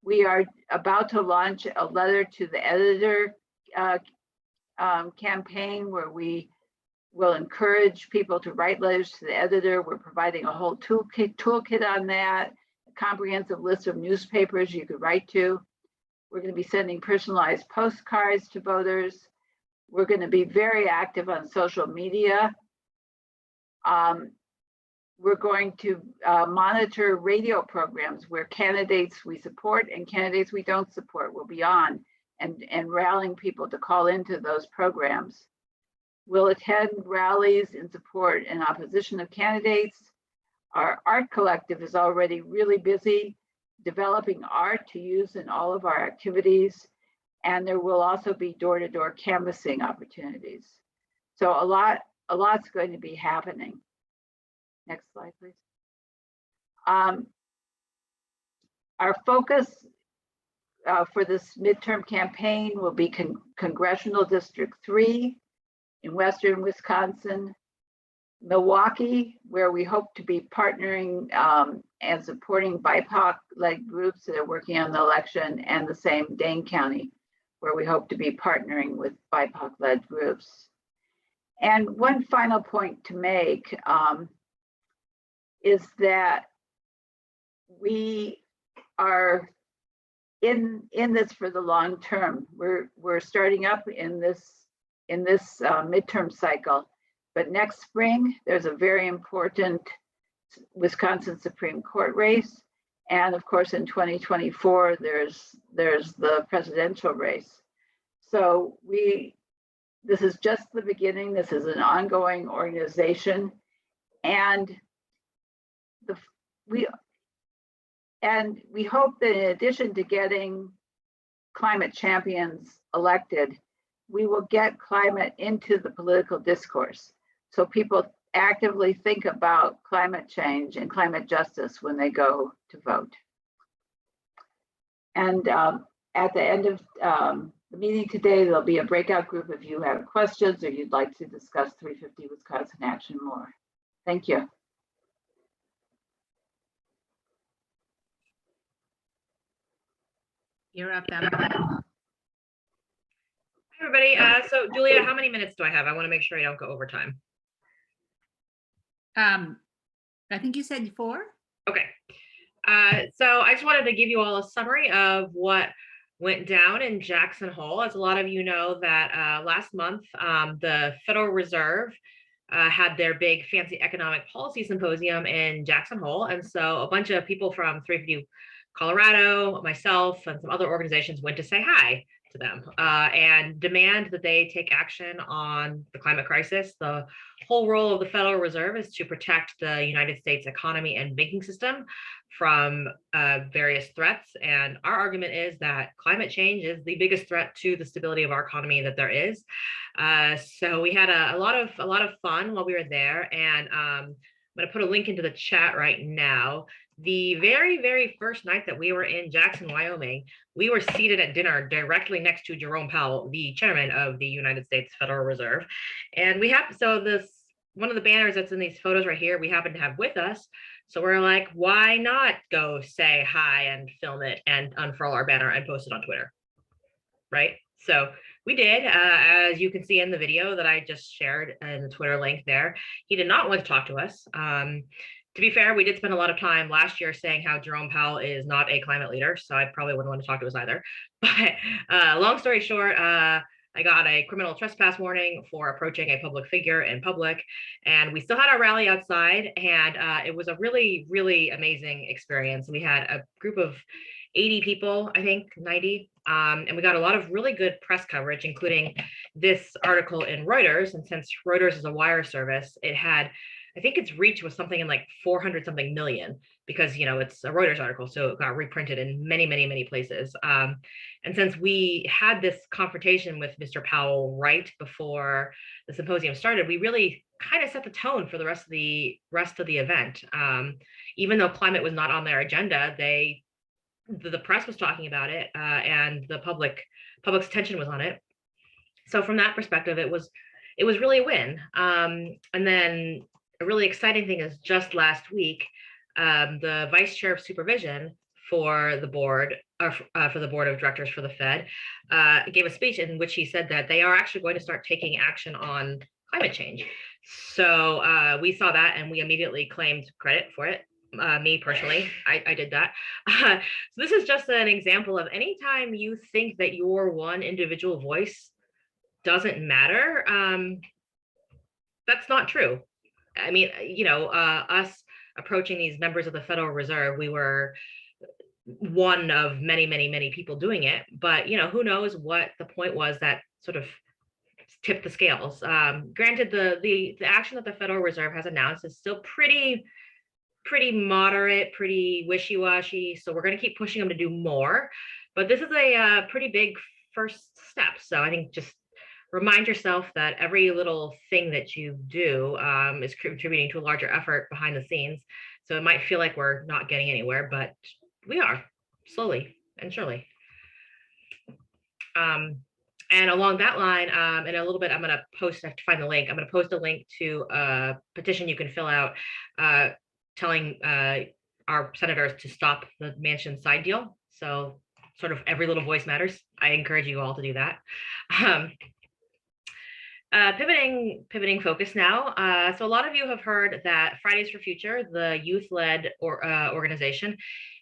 We are about to launch a letter to the editor campaign, where we will encourage people to write letters to the editor. We're providing a whole toolkit on that, a comprehensive list of newspapers you could write to. We're going to be sending personalized postcards to voters. We're going to be very active on social media. We're going to monitor radio programs where candidates we support and candidates we don't support will be on, and rallying people to call into those programs. We'll attend rallies in support and opposition of candidates. Our art collective is already really busy developing art to use in all of our activities. And there will also be door-to-door canvassing opportunities. So a lot's going to be happening. Next slide, please. Our focus for this midterm campaign will be Congressional District 3 in Western Wisconsin, Milwaukee, where we hope to be partnering and supporting BIPOC-led groups that are working on the election, and the same Dane County, where we hope to be partnering with BIPOC-led groups. And one final point to make is that we are in this for the long term. We're starting up in this midterm cycle, but next spring there's a very important Wisconsin Supreme Court race, and of course in 2024 there's the presidential race. So this is just the beginning. This is an ongoing organization, and we hope that in addition to getting climate champions elected, we will get climate into the political discourse, so people actively think about climate change and climate justice when they go to vote. And at the end of the meeting today, there'll be a breakout group if you have questions or you'd like to discuss 350 Wisconsin Action more. Thank you. You're up, Emma. Hi, everybody. So Julia, how many minutes do I have? I want to make sure I don't go over time. I think you said 4. Okay. So I just wanted to give you all a summary of what went down in Jackson Hole. As a lot of you know that last month, the Federal Reserve had their big fancy economic policy symposium in Jackson Hole. And so a bunch of people from 350 Colorado, myself, and some other organizations went to say hi to them and demand that they take action on the climate crisis. The whole role of the Federal Reserve is to protect the United States economy and banking system from various threats. And our argument is that climate change is the biggest threat to the stability of our economy that there is. So we had a lot of fun while we were there. And I'm going to put a link into the chat right now. The very, very first night that we were in Jackson, Wyoming, we were seated at dinner directly next to Jerome Powell, the chairman of the United States Federal Reserve. And we have, so this, one of the banners that's in these photos right here, we happen to have with us. So we're like, why not go say hi and film it and unfurl our banner and post it on Twitter, right? So we did, as you can see in the video that I just shared in the Twitter link there. He did not want to talk to us. To be fair, we did spend a lot of time last year saying how Jerome Powell is not a climate leader, so I probably wouldn't want to talk to us either. But long story short, I got a criminal trespass warning for approaching a public figure in public, and we still had our rally outside, and it was a really, really amazing experience. We had a group of 80 people, I think 90, and we got a lot of really good press coverage, including this article in Reuters. And since Reuters is a wire service, it had, I think its reach was something in like 400 something million, because, you know, it's a Reuters article, so it got reprinted in many, many, many places. And since we had this confrontation with Mr. Powell right before the symposium started, we really kind of set the tone for the rest of the event. Even though climate was not on their agenda, the press was talking about it, and the public's attention was on it. So from that perspective, it was really a win. And then a really exciting thing is just last week, the vice chair of supervision for the board, or for the board of directors for the Fed, gave a speech in which he said that they are actually going to start taking action on climate change. So we saw that and we immediately claimed credit for it. Me personally, I did that. So this is just an example of anytime you think that your one individual voice doesn't matter, that's not true. I mean, you know, us approaching these members of the Federal Reserve, we were one of many, many, many people doing it. But, you know, who knows what the point was that sort of tipped the scales. Granted, the action that the Federal Reserve has announced is still pretty moderate, pretty wishy-washy. So we're going to keep pushing them to do more. But this is a pretty big first step. So I think just remind yourself that every little thing that you do is contributing to a larger effort behind the scenes. So it might feel like we're not getting anywhere, but we are, slowly and surely. And along that line, in a little bit, I'm going to post, I have to find the link. I'm going to post a link to a petition you can fill out telling our senators to stop the Manchin side deal. So sort of every little voice matters. I encourage you all to do that. Pivoting focus now. So a lot of you have heard that Fridays for Future, the youth-led organization,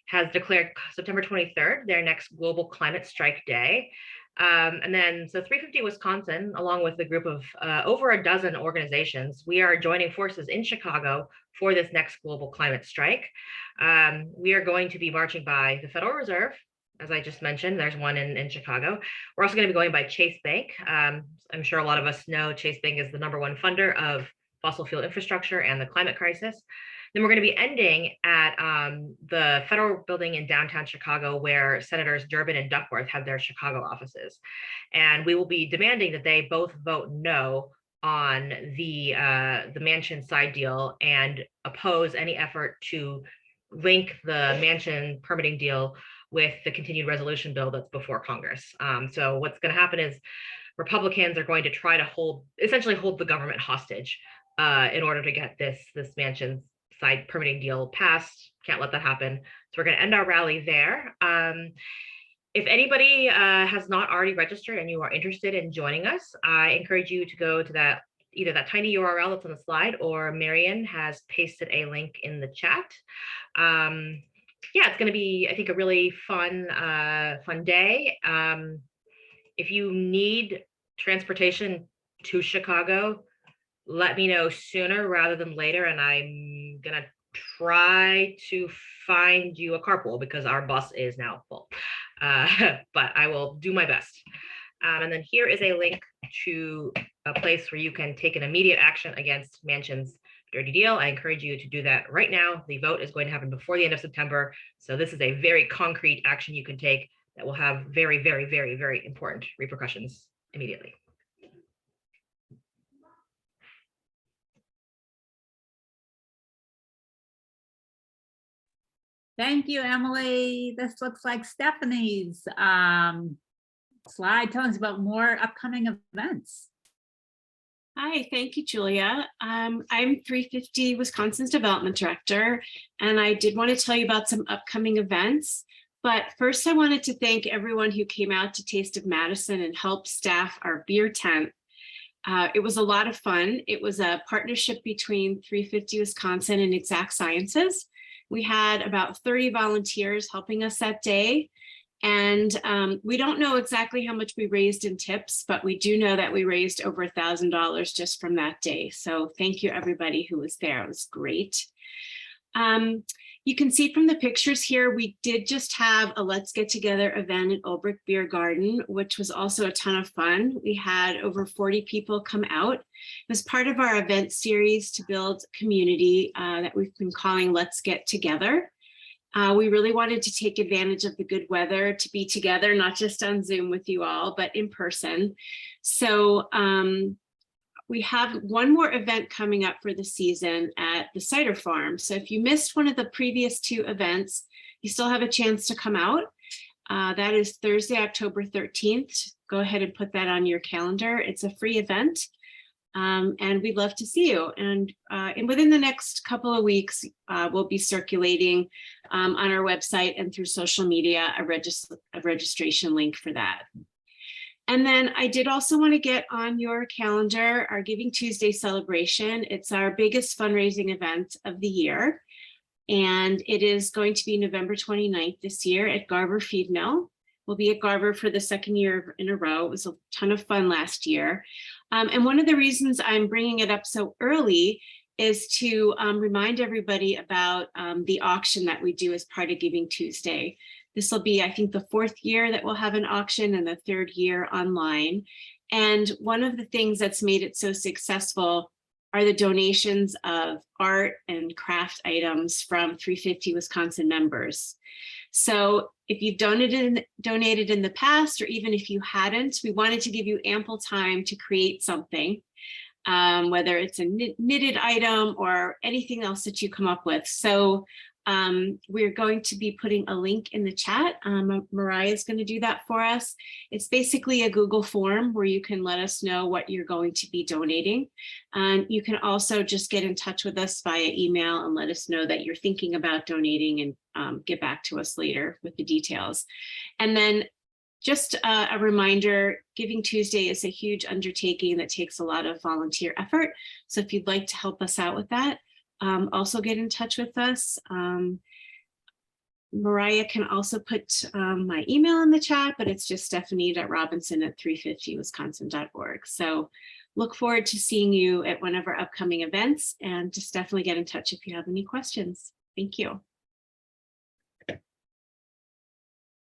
has declared September 23rd their next global climate strike day. And then, so 350 Wisconsin, along with a group of over a dozen organizations, we are joining forces in Chicago for this next global climate strike. We are going to be marching by the Federal Reserve. As I just mentioned, there's one in Chicago. We're also going to be going by Chase Bank. I'm sure a lot of us know Chase Bank is the #1 funder of fossil fuel infrastructure and the climate crisis. Then we're going to be ending at the federal building in downtown Chicago, where Senators Durbin and Duckworth have their Chicago offices. And we will be demanding that they both vote no on the Manchin side deal and oppose any effort to link the Manchin permitting deal with the continued resolution bill that's before Congress. So what's going to happen is Republicans are going to try to essentially hold the government hostage in order to get this Manchin side permitting deal passed. Can't let that happen. So we're going to end our rally there. If anybody has not already registered and you are interested in joining us, I encourage you to go to either that tiny URL that's on the slide, or Marion has pasted a link in the chat. Yeah, it's going to be, I think, a really fun day. If you need transportation to Chicago, let me know sooner rather than later, and I'm gonna try to find you a carpool because our bus is now full. But I will do my best. And then here is a link to a place where you can take an immediate action against Manchin's dirty deal. I encourage you to do that right now. The vote is going to happen before the end of September. So this is a very concrete action you can take that will have very, very, very, very important repercussions immediately. Thank you, Emily. This looks like Stephanie's slide telling us about more upcoming events. Hi, thank you, Julia. I'm 350 Wisconsin's Development Director, and I did want to tell you about some upcoming events. But first, I wanted to thank everyone who came out to Taste of Madison and helped staff our beer tent. It was a lot of fun. It was a partnership between 350 Wisconsin and Exact Sciences. We had about 30 volunteers helping us that day. And we don't know exactly how much we raised in tips, but we do know that we raised over $1,000 just from that day. So thank you, everybody who was there. It was great. You can see from the pictures here, we did just have a Let's Get Together event at Olbrich Beer Garden, which was also a ton of fun. We had over 40 people come out. It was part of our event series to build community that we've been calling Let's Get Together. We really wanted to take advantage of the good weather to be together, not just on Zoom with you all, but in person. So we have one more event coming up for the season at the Cider Farm. So if you missed one of the previous two events, you still have a chance to come out. That is Thursday, October 13th. Go ahead and put that on your calendar. It's a free event. And we'd love to see you. And within the next couple of weeks, we'll be circulating on our website and through social media a registration link for that. And then I did also want to get on your calendar our Giving Tuesday celebration. It's our biggest fundraising event of the year. And it is going to be November 29th this year at Garver Feed Mill. We'll be at Garver for the second year in a row. It was a ton of fun last year. And one of the reasons I'm bringing it up so early is to remind everybody about the auction that we do as part of Giving Tuesday. This will be, I think, the 4th year that we'll have an auction and the 3rd year online. And one of the things that's made it so successful are the donations of art and craft items from 350 Wisconsin members. So if you've donated in the past, or even if you hadn't, we wanted to give you ample time to create something, whether it's a knitted item or anything else that you come up with. So we're going to be putting a link in the chat. Mariah is going to do that for us. It's basically a Google form where you can let us know what you're going to be donating. And you can also just get in touch with us via email and let us know that you're thinking about donating, and get back to us later with the details. And then just a reminder, Giving Tuesday is a huge undertaking that takes a lot of volunteer effort. So if you'd like to help us out with that, also get in touch with us. Mariah can also put my email in the chat, but it's just stephanie.robinson@350wisconsin.org. So look forward to seeing you at one of our upcoming events, and just definitely get in touch if you have any questions. Thank you.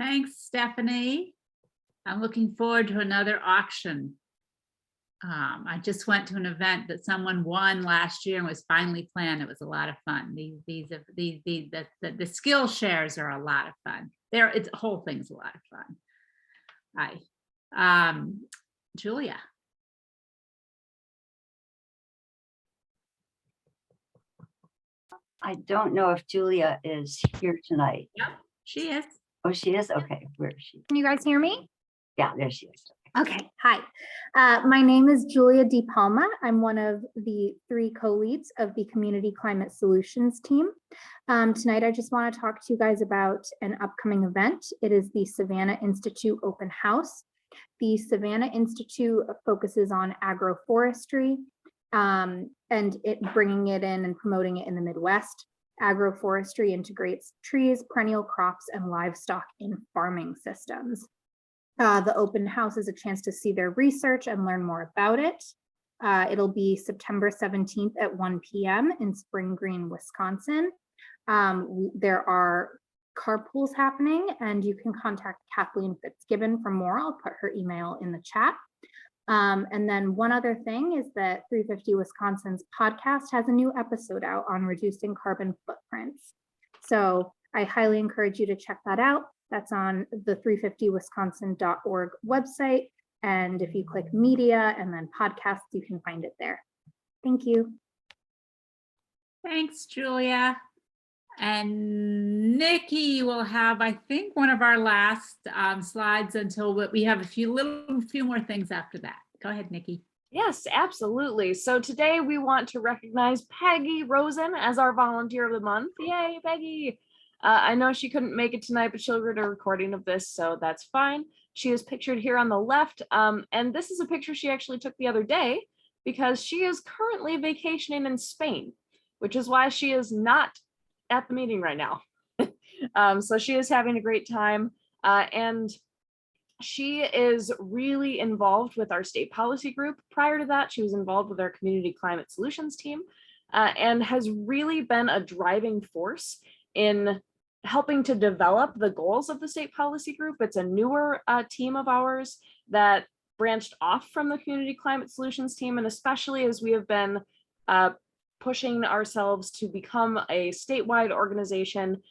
Thanks, Stephanie. I'm looking forward to another auction. I just went to an event that someone won last year and was finally planned. It was a lot of fun. The skill shares are a lot of fun. The whole thing's a lot of fun. Hi, Julia. I don't know if Julia is here tonight. Yep, she is. Oh, she is? Okay, where is she? Can you guys hear me? Yeah, there she is. Okay, hi. My name is Julia Di Palma. I'm one of the 3 co-leads of the Community Climate Solutions team. Tonight, I just want to talk to you guys about an upcoming event. It is the Savannah Institute Open House. The Savannah Institute focuses on agroforestry and bringing it in and promoting it in the Midwest. Agroforestry integrates trees, perennial crops, and livestock in farming systems. The open house is a chance to see their research and learn more about it. It'll be September 17th at 1 p.m. in Spring Green, Wisconsin. There are carpools happening, and you can contact Kathleen Fitzgibbon for more. I'll put her email in the chat. And then one other thing is that 350 Wisconsin's podcast has a new episode out on reducing carbon footprints. So I highly encourage you to check that out. That's on the 350wisconsin.org website. And if you click media and then podcasts, you can find it there. Thank you. Thanks, Julia. And Nikki will have, I think, one of our last slides until we have a few more things after that. Go ahead, Nikki. Yes, absolutely. So today we want to recognize Peggy Rosen as our volunteer of the month. Yay, Peggy. I know she couldn't make it tonight, but she'll get a recording of this, so that's fine. She is pictured here on the left, and this is a picture she actually took the other day because she is currently vacationing in Spain, which is why she is not at the meeting right now. So she is having a great time, and she is really involved with our state policy group. Prior to that, she was involved with our Community Climate Solutions team, and has really been a driving force in helping to develop the goals of the state policy group. It's a newer team of ours that branched off from the Community Climate Solutions team, and especially as we have been pushing ourselves to become a statewide organization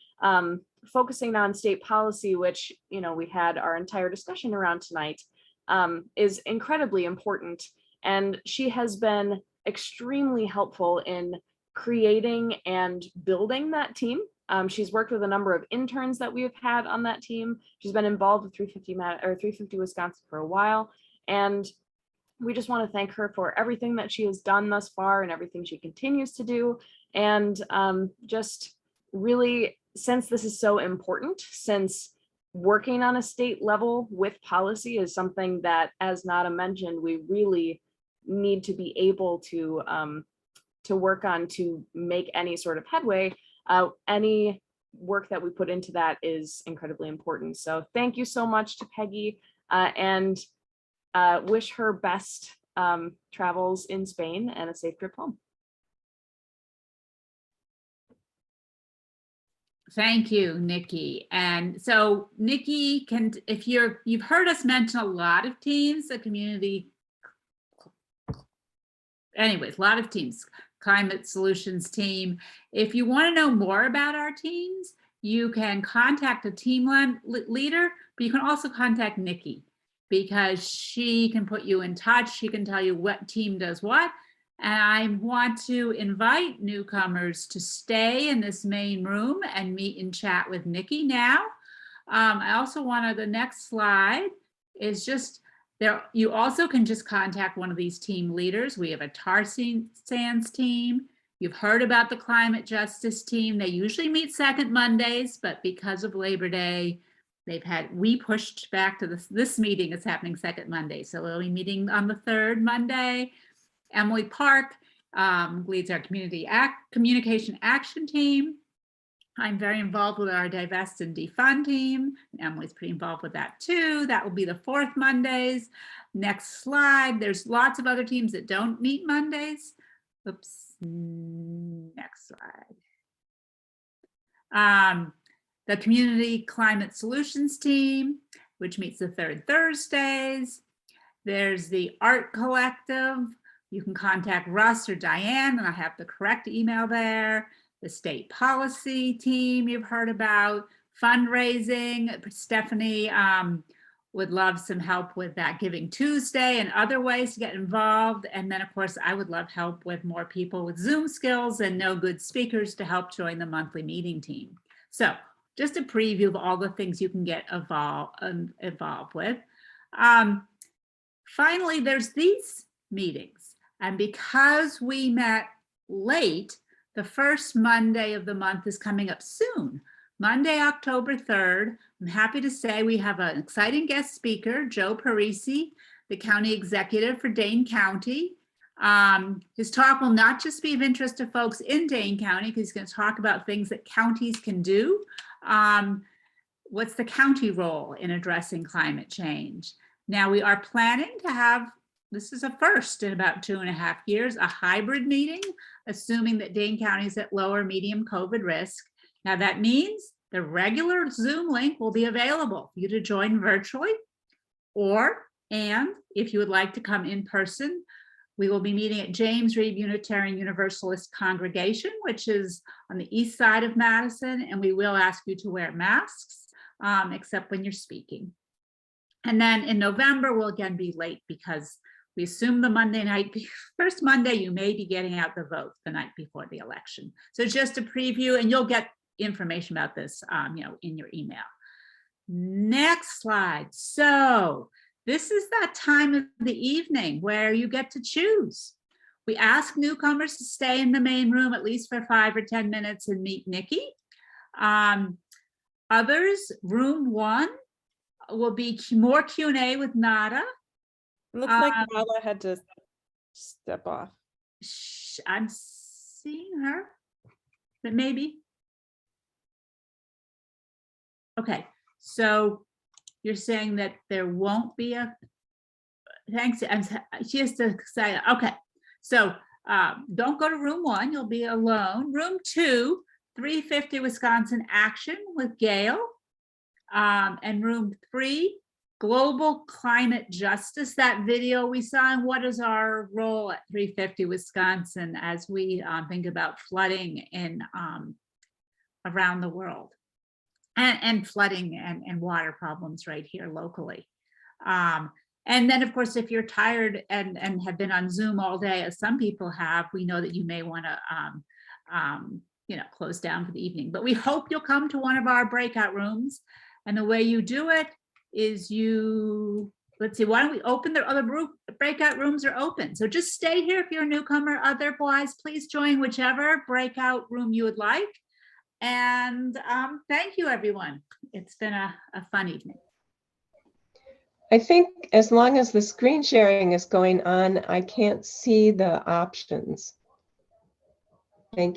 focusing on state policy, which, you know, we had our entire discussion around tonight, is incredibly important. And she has been extremely helpful in creating and building that team. She's worked with a number of interns that we have had on that team. She's been involved with 350 Wisconsin for a while. And we just want to thank her for everything that she has done thus far and everything she continues to do. And just really, since this is so important, since working on a state level with policy is something that, as Nada mentioned, we really need to be able to work on to make any sort of headway. Any work that we put into that is incredibly important. So thank you so much to Peggy, and wish her best travels in Spain and a safe trip home. Thank you, Nikki. And so Nikki, if you've heard us mention a lot of teams, a lot of teams, Climate Solutions team. If you want to know more about our teams, you can contact a team leader, but you can also contact Nikki because she can put you in touch. She can tell you what team does what. And I want to invite newcomers to stay in this main room and meet and chat with Nikki now. I also wanted, the next slide is just there. You also can just contact one of these team leaders. We have a tar sands team. You've heard about the climate justice team. They usually meet second Mondays, but because of Labor Day, we pushed back to this meeting is happening second Monday. So we'll be meeting on the third Monday. Emily Park leads our communication action team. I'm very involved with our divest and defund team. Emily's pretty involved with that too. That will be the fourth Mondays. Next slide. There's lots of other teams that don't meet Mondays. Oops. Next slide. The Community Climate Solutions team, which meets the third Thursdays. There's the Art Collective. You can contact Russ or Diane, and I have the correct email there. The State Policy team you've heard about. Fundraising, Stephanie would love some help with that Giving Tuesday and other ways to get involved. And then of course, I would love help with more people with Zoom skills and know good speakers to help join the monthly meeting team. So just a preview of all the things you can get involved with. Finally, there's these meetings. And because we met late, the first Monday of the month is coming up soon. Monday, October 3rd. I'm happy to say we have an exciting guest speaker, Joe Parisi, the county executive for Dane County. His talk will not just be of interest to folks in Dane County, because he's going to talk about things that counties can do. What's the county role in addressing climate change? Now we are planning to have, this is a first in about 2.5 years, a hybrid meeting, assuming that Dane County is at low or medium COVID risk. Now that means the regular Zoom link will be available for you to join virtually, and if you would like to come in person, we will be meeting at James Reeb Unitarian Universalist Congregation, which is on the east side of Madison, and we will ask you to wear masks, except when you're speaking. And then in November, we'll again be late because we assume the Monday night, first Monday, you may be getting out the vote the night before the election. So just a preview, and you'll get information about this in your email. Next slide. So this is that time of the evening where you get to choose. We ask newcomers to stay in the main room at least for 5 or 10 minutes and meet Nikki. Others, room 1 will be more Q&A with Nada. It looks like Nada had to step off. I'm seeing her, but maybe. Okay, so you're saying that there won't be a, thanks, she has to say, okay. So don't go to room 1, you'll be alone. Room 2, 350 Wisconsin Action with Gail. And room 3, Global Climate Justice, that video we saw, and what is our role at 350 Wisconsin as we think about flooding in around the world, and flooding and water problems right here locally. And then of course, if you're tired and have been on Zoom all day, as some people have, we know that you may want to close down for the evening, but we hope you'll come to one of our breakout rooms. And the way you do it is let's see, why don't we open the other breakout rooms are open. So just stay here if you're a newcomer. Otherwise, please join whichever breakout room you would like. And thank you, everyone. It's been a fun evening. I think as long as the screen sharing is going on, I can't see the options.